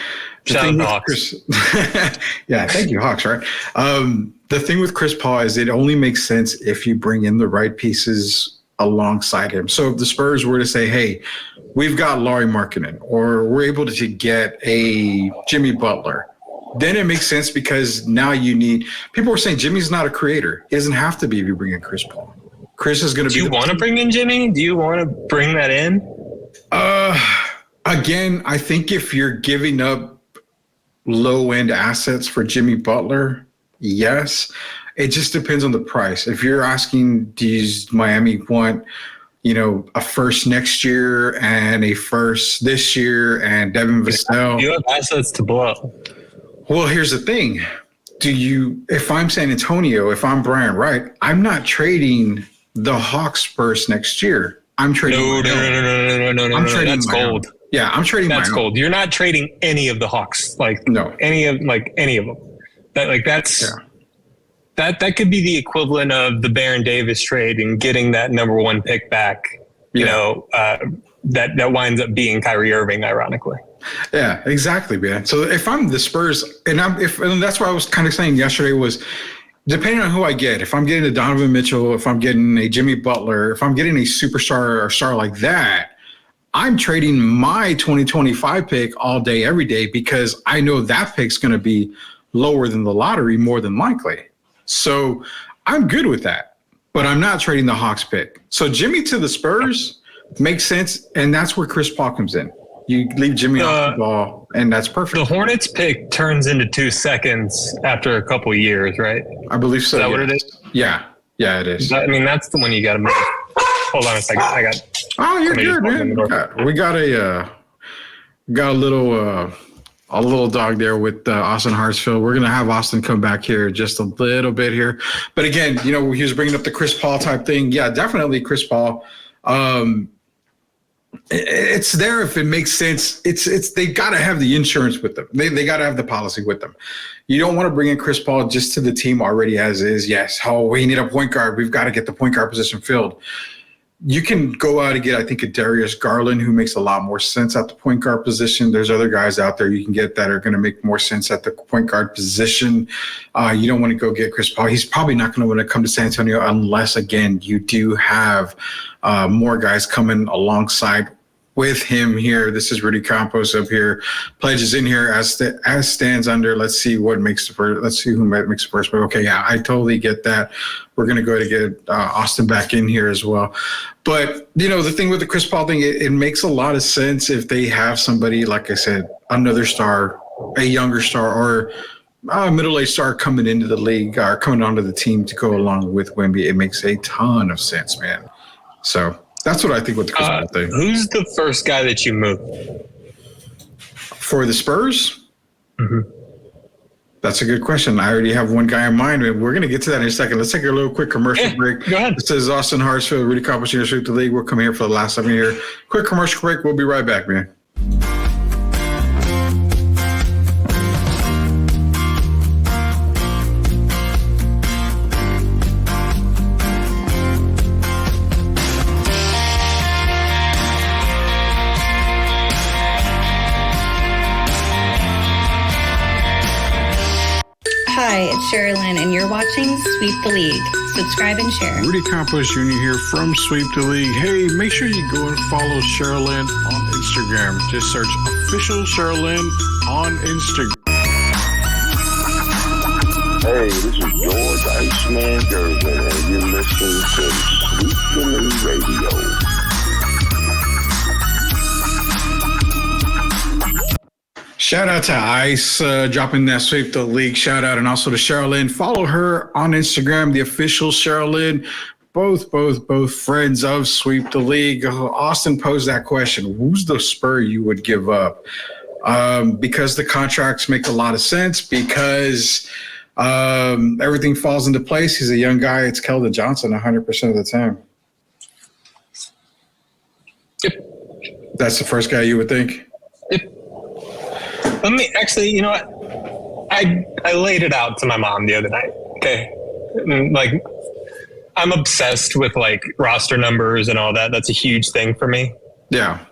the shout thing out with to Chris, yeah, thank you, Hawks. Right. The thing with Chris Paul is it only makes sense if you bring in the right pieces alongside him. So if the Spurs were to say, "Hey, we've got Lauri Markkanen," or we're able to get a Jimmy Butler, then it makes sense because now you need. People were saying Jimmy's not a creator. He doesn't have to be if you bring in Chris Paul. Chris is going to be. Do you want to bring in Jimmy? Do you want to bring that in? Again, I think if you're giving up low-end assets for Jimmy Butler, yes. It just depends on the price. If you're asking, does Miami want, a first next year and a first this year and Devin Vassell? You have assets to blow. Well, here's the thing. If I'm San Antonio, if I'm Brian Wright, I'm not trading the Hawks first next year. I'm trading. No. I'm trading. That's gold. Yeah, I'm trading. That's gold. You're not trading any of the Hawks. Any of them. That could be the equivalent of the Baron Davis trade and getting that number one pick back. That winds up being Kyrie Irving, ironically. Yeah, exactly, man. So if I'm the Spurs, and that's what I was kind of saying yesterday was, depending on who I get, if I'm getting a Donovan Mitchell, if I'm getting a Jimmy Butler, if I'm getting a superstar or star like that, I'm trading my 2025 pick all day, every day, because I know that pick's going to be lower than the lottery more than likely. So I'm good with that, but I'm not trading the Hawks pick. So Jimmy to the Spurs makes sense, and that's where Chris Paul comes in. You leave Jimmy off the ball, and that's perfect. The Hornets pick turns into 2 seconds after a couple of years, right? I believe so. Is that what it is? Yeah, it is. That's the one you got to move. Hold on a second. You're good, man. We got a little dog there with Austin Hartsfield. We're going to have Austin come back here just a little bit here. But again, he was bringing up the Chris Paul type thing. Yeah, definitely Chris Paul. It's there if it makes sense. They got to have the insurance with them. They got to have the policy with them. You don't want to bring in Chris Paul just to the team already as is. Yes. Oh, we need a point guard. We've got to get the point guard position filled. You can go out and get, I think, a Darius Garland who makes a lot more sense at the point guard position. There's other guys out there you can get that are going to make more sense at the point guard position. You don't want to go get Chris Paul. He's probably not going to want to come to San Antonio unless, again, you do have more guys coming alongside with him here. This is Rudy Campos up here. Pledge is in here as stands under. Let's see what makes the first. Let's see who makes the first. But okay, yeah, I totally get that. We're going to go to get Austin back in here as well. But, the thing with the Chris Paul thing, it makes a lot of sense if they have somebody, like I said, another star, a younger star, or a middle-aged star coming into the league or coming onto the team to go along with Wemby. It makes a ton of sense, man. So that's what I think with the Chris Paul thing. Who's the first guy that you moved? For the Spurs? Mm-hmm. That's a good question. I already have one guy in mind. We're going to get to that in a second. Let's take a little quick commercial break. Go ahead. This is Austin Hartsfield, Rudy Campos, Sweep the League. We'll come here for the last 7 years. Quick commercial break. We'll be right back, man. Hi, it's Sherilyn, and you're watching Sweep the League. Subscribe and share. Rudy Campos Jr. here from Sweep the League. Hey, make sure you go and follow Sherilyn on Instagram. Just search official Sherilyn on Instagram. Hey, this is George Iceman Gervin, and you're listening to Sweep the League Radio. Shout out to Ice dropping that Sweep the League shout out, and also to Sherilyn. Follow her on Instagram, the official Sherilyn. Both friends of Sweep the League. Austin posed that question: who's the Spur you would give up? Because the contracts make a lot of sense. Because everything falls into place. He's a young guy. It's Keldon Johnson 100% of the time. Yep. That's the first guy you would think. Yep. Let me actually, you know what? I laid it out to my mom the other night. Okay. Like, I'm obsessed with like roster numbers and all that. That's a huge thing for me. Yeah.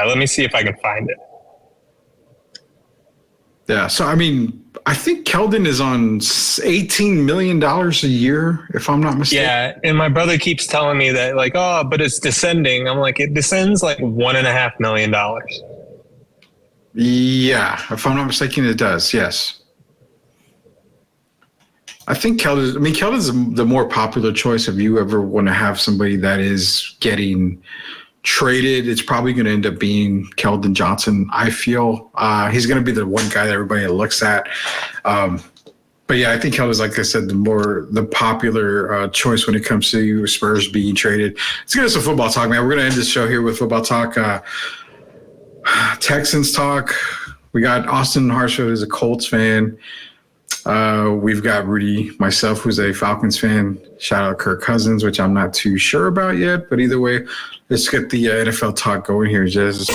Let me see if I can find it. Yeah. So, I mean, I think Keldon is on $18 million a year, if I'm not mistaken. Yeah. And my brother keeps telling me that, like, oh, but it's descending. I'm like, it descends like $1.5 million. Yeah. If I'm not mistaken, it does. Yes. I think Keldon's the more popular choice if you ever want to have somebody that is getting traded. It's probably going to end up being Keldon Johnson. I feel he's going to be the one guy that everybody looks at. But yeah, I think Keldon's, like I said, the popular choice when it comes to Spurs being traded. Let's get into some football talk, man. We're going to end this show here with football talk. Texans talk. We got Austin Harshfield, who's a Colts fan. We've got Rudy, myself, who's a Falcons fan. Shout out Kirk Cousins, which I'm not too sure about yet. But either way, let's get the NFL talk going here, Jez.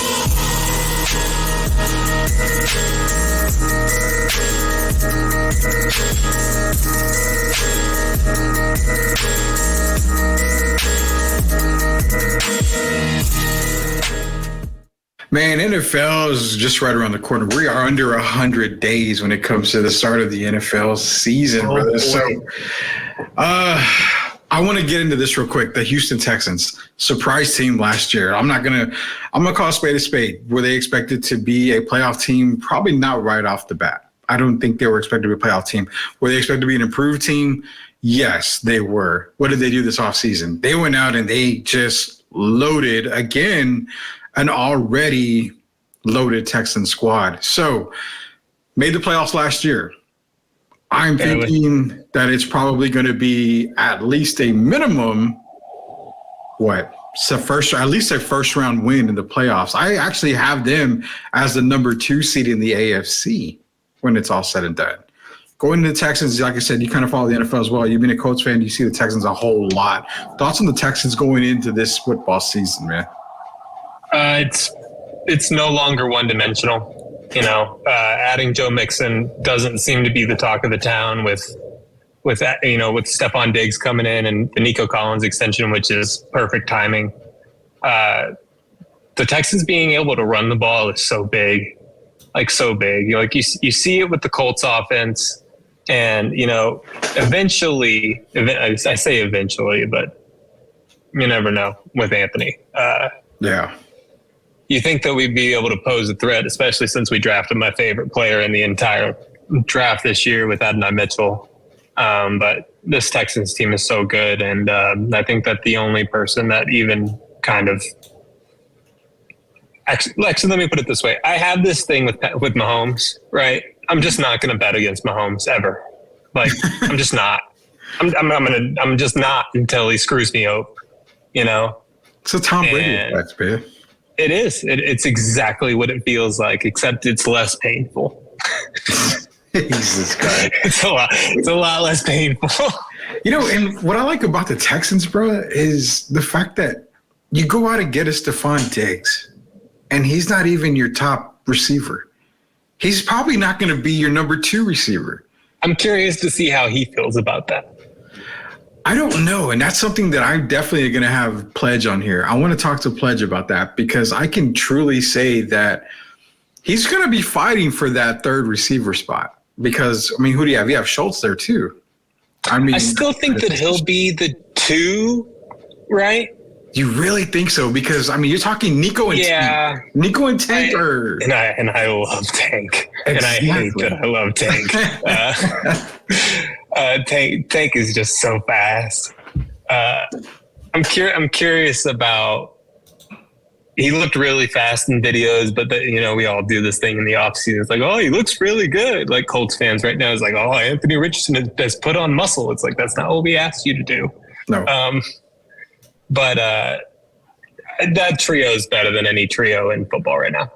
Man, NFL is just right around the corner. We are under 100 days when it comes to the start of the NFL season, brother. So I want to get into this real quick. The Houston Texans, surprise team last year. I'm going to call a spade a spade. Were they expected to be a playoff team? Probably not right off the bat. I don't think they were expected to be a playoff team. Were they expected to be an improved team? Yes, they were. What did they do this offseason? They went out and they just loaded again an already loaded Texan squad. So made the playoffs last year. I'm thinking that it's probably going to be at least a minimum, at least a first round win in the playoffs. I actually have them as the number 2 seed in the AFC when it's all said and done. Going to the Texans, like I said, you kind of follow the NFL as well. You've been a Colts fan. You see the Texans a whole lot. Thoughts on the Texans going into this football season, man? It's no longer one-dimensional. Adding Joe Mixon doesn't seem to be the talk of the town with Stephon Diggs coming in and the Nico Collins extension, which is perfect timing. The Texans being able to run the ball is so big, so big. You see it with the Colts offense, and eventually, I say eventually, but you never know with Anthony. Yeah. You think that we'd be able to pose a threat, especially since we drafted my favorite player in the entire draft this year with Adonai Mitchell. But this Texans team is so good. And I think that the only person that even kind of – actually, let me put it this way. I have this thing with Mahomes, right? I'm just not going to bet against Mahomes ever. I'm just not. I'm just not until he screws me up, It's a Tom Brady effect, man. It is. It's exactly what it feels like, except it's less painful. Jesus Christ. It's a lot less painful. And what I like about the Texans, bro, is the fact that you go out and get a Stephon Diggs, and he's not even your top receiver. He's probably not going to be your number 2 receiver. I'm curious to see how he feels about that. I don't know. And that's something that I'm definitely going to have Pledge on here. I want to talk to Pledge about that because I can truly say that he's going to be fighting for that 3rd receiver spot because, who do you have? You have Schultz there too. I still think that he'll be the 2, right? You really think so? Because, you're talking Nico and Tank. Nico and Tank are... And I love Tank. Exactly. And I hate that I love Tank. Tank is just so fast. I'm curious about. He looked really fast in videos, but we all do this thing in the offseason. It's like, oh, he looks really good. Like Colts fans right now is like, oh, Anthony Richardson has put on muscle. It's like that's not what we asked you to do. No. But that trio is better than any trio in football right now.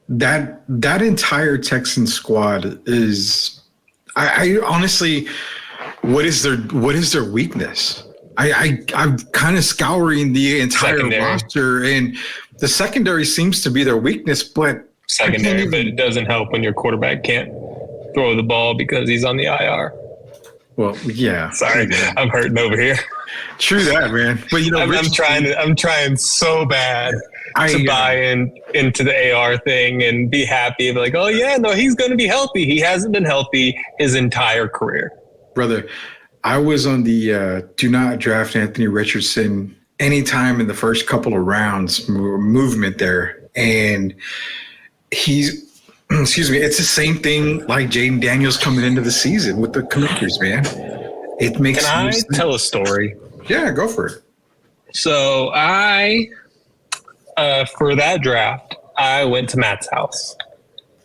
That entire Texan squad is. I honestly. What is their weakness? I'm kind of scouring the entire roster, and the secondary seems to be their weakness. But secondary, but it doesn't help when your quarterback can't throw the ball because he's on the IR. Well, yeah. Sorry, I'm hurting over here. True that, man. But I'm trying so bad to buy into the AR thing and be happy. Like, oh yeah, no, he's going to be healthy. He hasn't been healthy his entire career, brother. I was on the do not draft Anthony Richardson anytime in the first couple of rounds movement there, and he's. Excuse me. It's the same thing like Jaden Daniels coming into the season with the Commanders, man. It makes. Can I tell a story? Yeah, go for it. So for that draft, I went to Matt's house,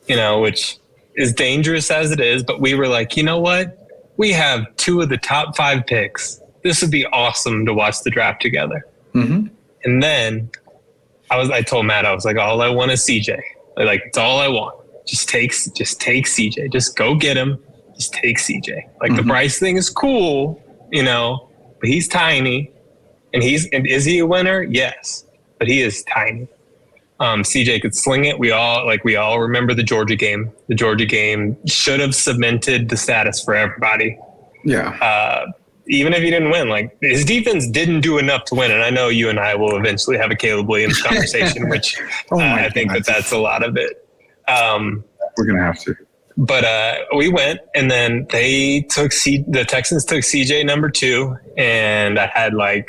which is dangerous as it is, but we were like, you know what? We have 2 of the top 5 picks. This would be awesome to watch the draft together. Mm-hmm. And then I told Matt, I was like, all I want is CJ. Like, it's all I want. Just take CJ. Just go get him. Just take CJ. Like, the Bryce thing is cool, but he's tiny, and is he a winner? Yes, but he is tiny. CJ could sling it. We all remember the Georgia game. The Georgia game should have cemented the status for everybody. Yeah. Even if he didn't win, like, his defense didn't do enough to win. And I know you and I will eventually have a Caleb Williams conversation, which I think that's a lot of it. We're going to have to. But we went, and then the Texans took CJ number 2, and I had my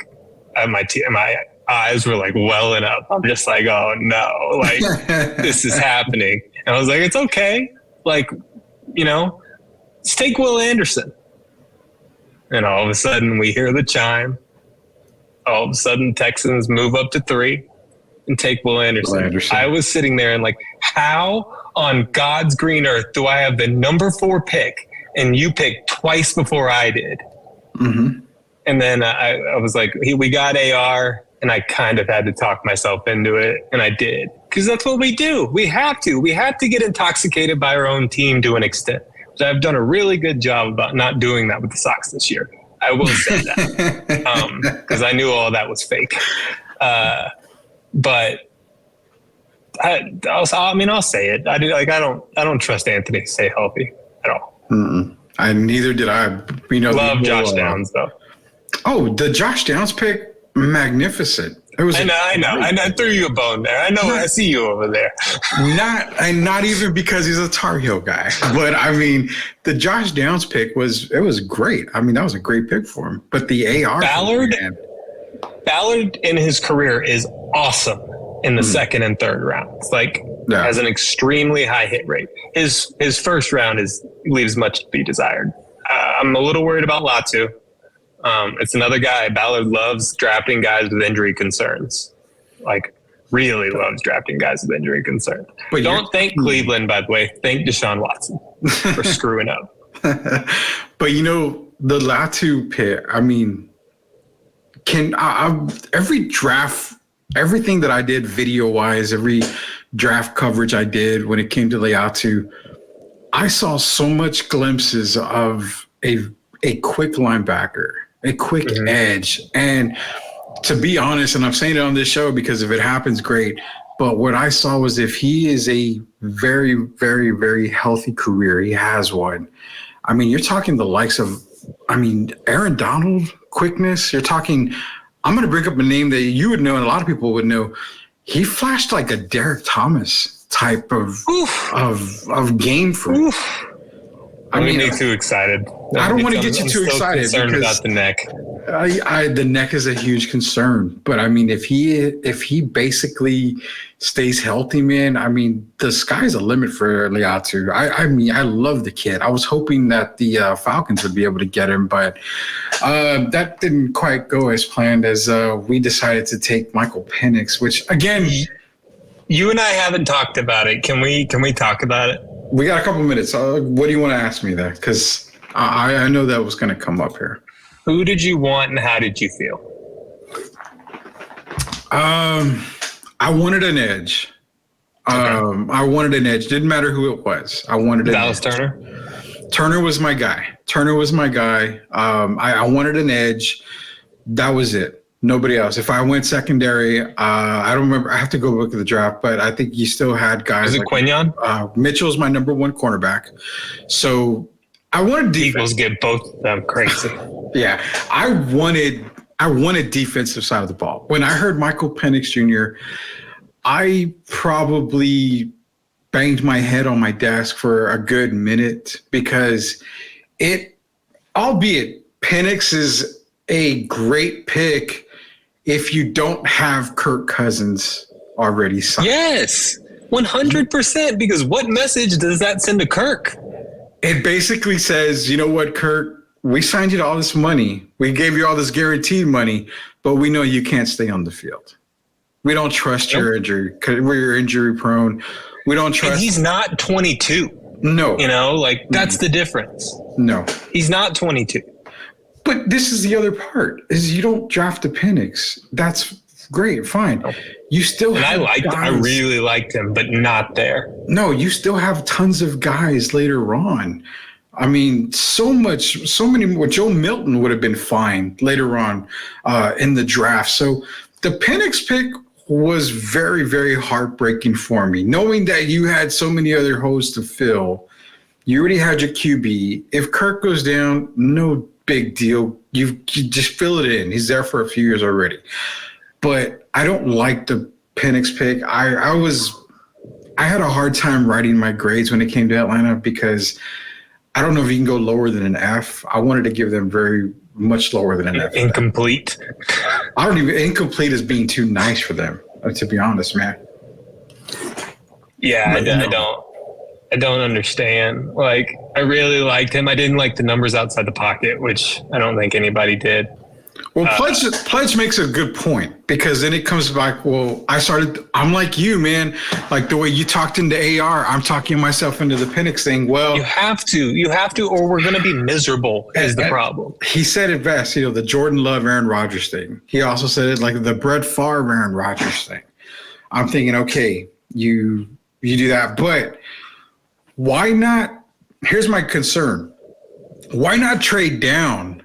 eyes were like welling up. I'm just like, oh no, like this is happening. And I was like, it's okay. Like, let's take Will Anderson. And all of a sudden we hear the chime. All of a sudden Texans move up to 3 and take Will Anderson. I was sitting there and like, how on God's green earth do I have the number 4 pick and you picked twice before I did? Mm-hmm. And then I was like, we got AR, and I kind of had to talk myself into it, and I did. Because that's what we do. We have to. We have to get intoxicated by our own team to an extent. So I've done a really good job about not doing that with the Sox this year. I will say that. Because I knew all that was fake. But I'll say it. I don't trust Anthony to stay healthy at all. Mm-mm. Neither did I. Love Josh Downs though. Oh, the Josh Downs pick, magnificent. I know. I threw you a bone there. I know. I see you over there. Not even because he's a Tar Heel guy, but I mean, the Josh Downs pick was great. I mean, that was a great pick for him. But the AR Ballard in his career is awesome in the second and third rounds. Like, has an extremely high hit rate. His first round leaves much to be desired. I'm a little worried about Latu. It's another guy. Ballard loves drafting guys with injury concerns. Like, really loves drafting guys with injury concerns. But don't thank Cleveland, by the way. Thank Deshaun Watson for screwing up. But the Latu pick, I mean, every draft, everything that I did video-wise, every draft coverage I did when it came to Latu, I saw so much glimpses of a quick linebacker, a quick edge. And to be honest, and I'm saying it on this show because if it happens, great. But what I saw was if he is a very, very, very healthy career, he has one. I mean, you're talking the likes of, Aaron Donald, quickness. You're talking, I'm going to bring up a name that you would know and a lot of people would know. He flashed like a Derek Thomas type of game for him. I mean, get too excited. I don't want to get you too excited because about the neck. The neck is a huge concern, but I mean, if he basically stays healthy, man, I mean, the sky's the limit for Latu. I love the kid. I was hoping that the Falcons would be able to get him, but that didn't quite go as planned. As we decided to take Michael Penix, which again, you and I haven't talked about it. Can we talk about it? We got a couple minutes. What do you want to ask me there? Because I know that was going to come up here. Who did you want and how did you feel? I wanted an edge. Okay. I wanted an edge. Didn't matter who it was. I wanted an Dallas edge. Turner? Turner was my guy. I wanted an edge. That was it. Nobody else. If I went secondary, I don't remember. I have to go look at the draft, but I think you still had guys. Is it like Quinion? Mitchell's my number one cornerback. So I wanted defense. Eagles get both of them crazy. Yeah, I wanted defensive side of the ball. When I heard Michael Penix Jr., I probably banged my head on my desk for a good minute because albeit Penix is a great pick if you don't have Kirk Cousins already signed. Yes, 100%. Because what message does that send to Kirk? It basically says, you know what, Kirk, we signed you to all this money. We gave you all this guaranteed money, but we know you can't stay on the field. We don't trust your injury because we're injury prone. We don't trust. And he's not 22. No. That's the difference. No. He's not 22. But this is the other part, is you don't draft a Penix. That's great, fine. You still have I really liked him, but not there. No, you still have tons of guys later on. I mean, so many more. Joe Milton would have been fine later on in the draft. So the Penix pick was very, very heartbreaking for me, knowing that you had so many other holes to fill. You already had your QB. If Kirk goes down, no big deal. You just fill it in. He's there for a few years already. But I don't like the Penix pick. I had a hard time writing my grades when it came to Atlanta because I don't know if you can go lower than an F. I wanted to give them very much lower than an F. Incomplete. Incomplete is being too nice for them, to be honest, man. Yeah, I don't understand. Like, I really liked him. I didn't like the numbers outside the pocket, which I don't think anybody did. Well, Pledge makes a good point because then it comes back. Well, I'm like you, man. Like the way you talked into AR, I'm talking myself into the Penix thing. Well, you have to, or we're going to be miserable is the problem. He said it best, the Jordan Love, Aaron Rodgers thing. He also said it like the Brett Favre, Aaron Rodgers thing. I'm thinking, okay, you do that, but why not? Here's my concern. Why not trade down?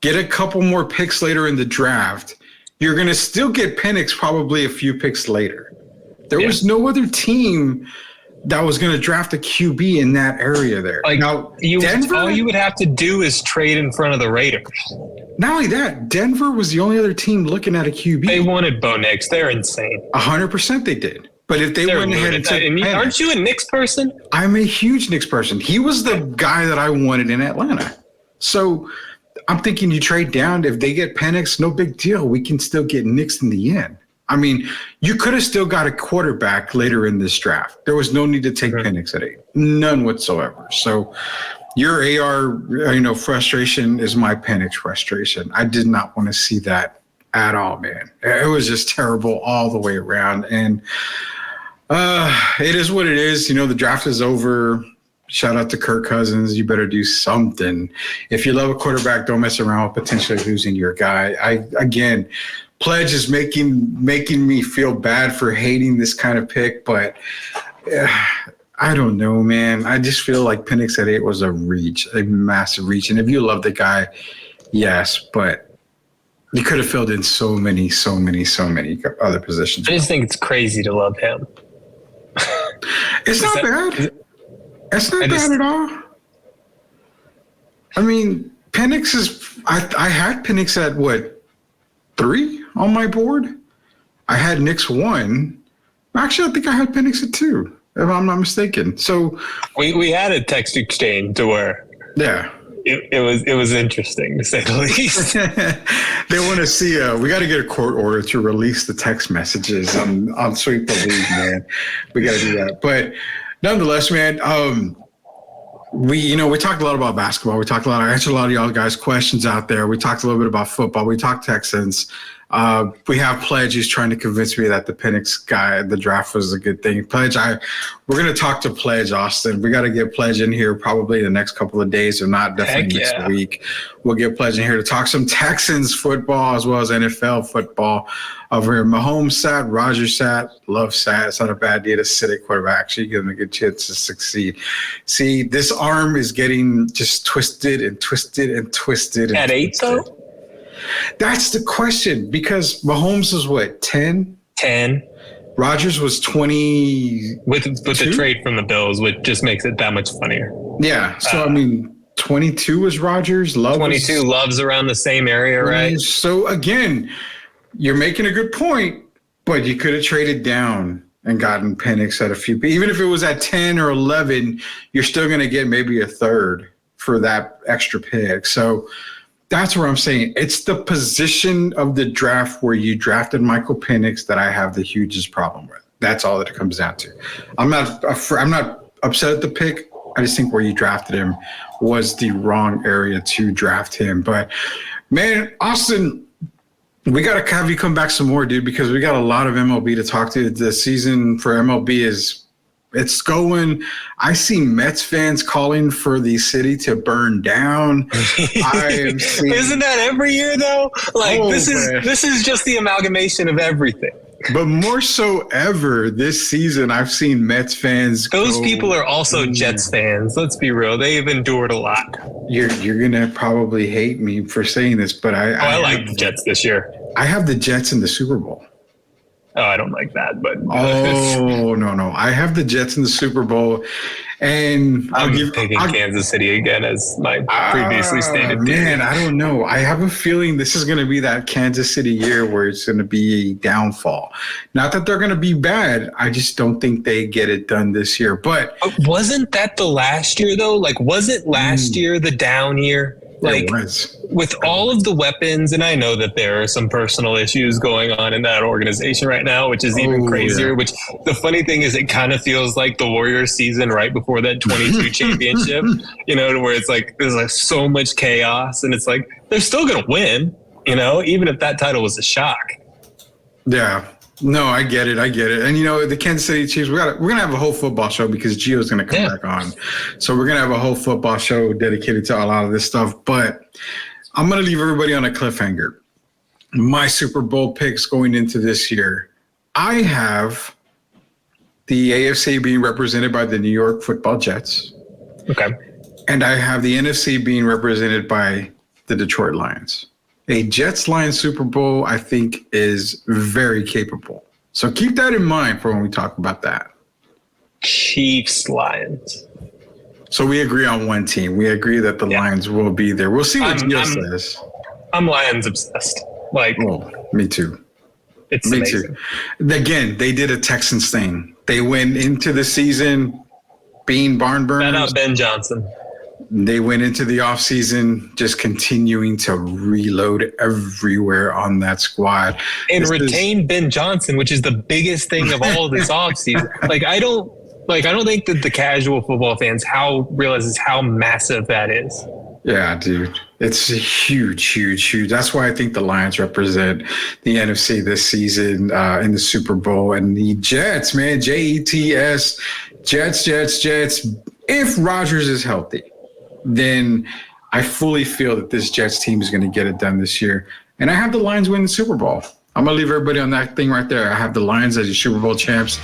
Get a couple more picks later in the draft. You're going to still get Penix probably a few picks later. There was no other team that was going to draft a QB in that area there. Like now, Denver, all you would have to do is trade in front of the Raiders. Not only that, Denver was the only other team looking at a QB. They wanted Bo Nix. They're insane. 100% they did. But if they went ahead and took Penix, aren't you a Knicks person? I'm a huge Knicks person. He was the guy that I wanted in Atlanta. So I'm thinking you trade down. If they get Penix, no big deal. We can still get Knicks in the end. I mean, you could have still got a quarterback later in this draft. There was no need to take Penix at 8. None whatsoever. So your AR, frustration is my Penix frustration. I did not want to see that at all, man. It was just terrible all the way around. And it is what it is. The draft is over. Shout out to Kirk Cousins. You better do something. If you love a quarterback, don't mess around with potentially losing your guy. Pledge is making me feel bad for hating this kind of pick, but I don't know, man. I just feel like Penix at 8 was a massive reach. And if you love the guy, yes, but you could have filled in so many other positions. I just think it's crazy to love him. It's not bad. It's not bad at all. I mean, Penix is. I had Penix at what, 3 on my board. I had Knicks 1. Actually, I think I had Penix at 2, if I'm not mistaken. So we had a text exchange to where it was interesting to say the least. They want to see. We got to get a court order to release the text messages on Sweep the League, man. We got to do that, but. Nonetheless, man, we talked a lot about basketball. I answered a lot of y'all guys' questions out there. We talked a little bit about football. We talked Texans. We have Pledge who's trying to convince me that the Penix guy, the draft was a good thing. Pledge, we're going to talk to Pledge, Austin. We got to get Pledge in here probably the next couple of days, if not definitely next week. We'll get Pledge in here to talk some Texans football as well as NFL football. Over here, Mahomes sat, Rodgers sat, Love sat. It's not a bad idea to sit at quarterback. Actually, give him a good chance to succeed. See, this arm is getting just twisted and twisted and twisted. At 8, though? That's the question, because Mahomes was what, 10? 10. Rodgers was 20. With the trade from the Bills, which just makes it that much funnier. Yeah. So, 22 was Rodgers. Love 22. Love's around the same area, right? So, again, you're making a good point, but you could have traded down and gotten Penix at a few. Even if it was at 10 or 11, you're still going to get maybe a third for that extra pick. So that's where I'm saying it's the position of the draft where you drafted Michael Penix that I have the hugest problem with. That's all that it comes down to. I'm not upset at the pick. I just think where you drafted him was the wrong area to draft him. But, man, Austin, we got to have you come back some more, dude, because we got a lot of MLB to talk to. The season for MLB it's going. I see Mets fans calling for the city to burn down. Isn't that every year though? This is just the amalgamation of everything. But more so ever this season, I've seen Mets fans. Those people are also Jets fans. Let's be real; they've endured a lot. You're gonna probably hate me for saying this, but I like the Jets this year. I have the Jets in the Super Bowl. Oh, I don't like that, but no. I have the Jets in the Super Bowl, and I'm picking Kansas City again as my previously stated. Man, I don't know. I have a feeling this is going to be that Kansas City year where it's going to be a downfall. Not that they're going to be bad. I just don't think they get it done this year. But wasn't that the last year though? Wasn't last year the down year? With all of the weapons, and I know that there are some personal issues going on in that organization right now, which is even crazier, which the funny thing is it kind of feels like the Warriors season right before that 22 championship, where it's there's so much chaos and it's they're still going to win, even if that title was a shock. Yeah. No, I get it. And, the Kansas City Chiefs, we're going to have a whole football show because Gio's going to come back on. So we're going to have a whole football show dedicated to a lot of this stuff. But I'm going to leave everybody on a cliffhanger. My Super Bowl picks going into this year. I have the AFC being represented by the New York Football Jets. Okay. And I have the NFC being represented by the Detroit Lions. A Jets-Lions Super Bowl, I think, is very capable. So keep that in mind for when we talk about that. Chiefs-Lions. So we agree on one team. We agree that the Lions will be there. We'll see what Gio says. I'm Lions obsessed. Me too. It's me amazing. Too. Again, they did a Texans thing. They went into the season being barn burners. Shout out Ben Johnson. They went into the offseason just continuing to reload everywhere on that squad. And retain Ben Johnson, which is the biggest thing of all this offseason. I don't think that the casual football fans realizes how massive that is. Yeah, dude. It's huge. That's why I think the Lions represent the NFC this season in the Super Bowl. And the Jets, man, Jets, Jets. If Rodgers is healthy, then I fully feel that this Jets team is going to get it done this year. And I have the Lions win the Super Bowl. I'm going to leave everybody on that thing right there. I have the Lions as your Super Bowl champs,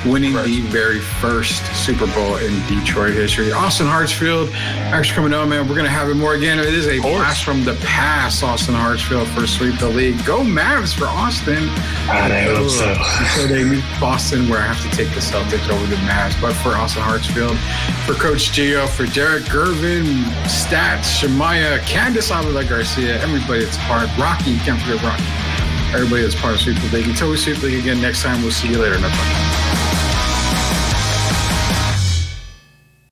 winning the very first Super Bowl in Detroit history. Austin Hartsfield, actually coming on, man. We're going to have it more again. It is a blast from the past, Austin Hartsfield, for Sweep the League. Go Mavs for Austin. I hope so. So they meet Boston, where I have to take the Celtics over the Mavs. But for Austin Hartsfield, for Coach Gio, for Derek Gervin, Stats, Shemaya, Candace Avila Garcia, everybody that's part. Rocky, you can't forget Rocky. Everybody that's part of Sweep the League. Until we Sweep the League again next time, we'll see you later. No problem.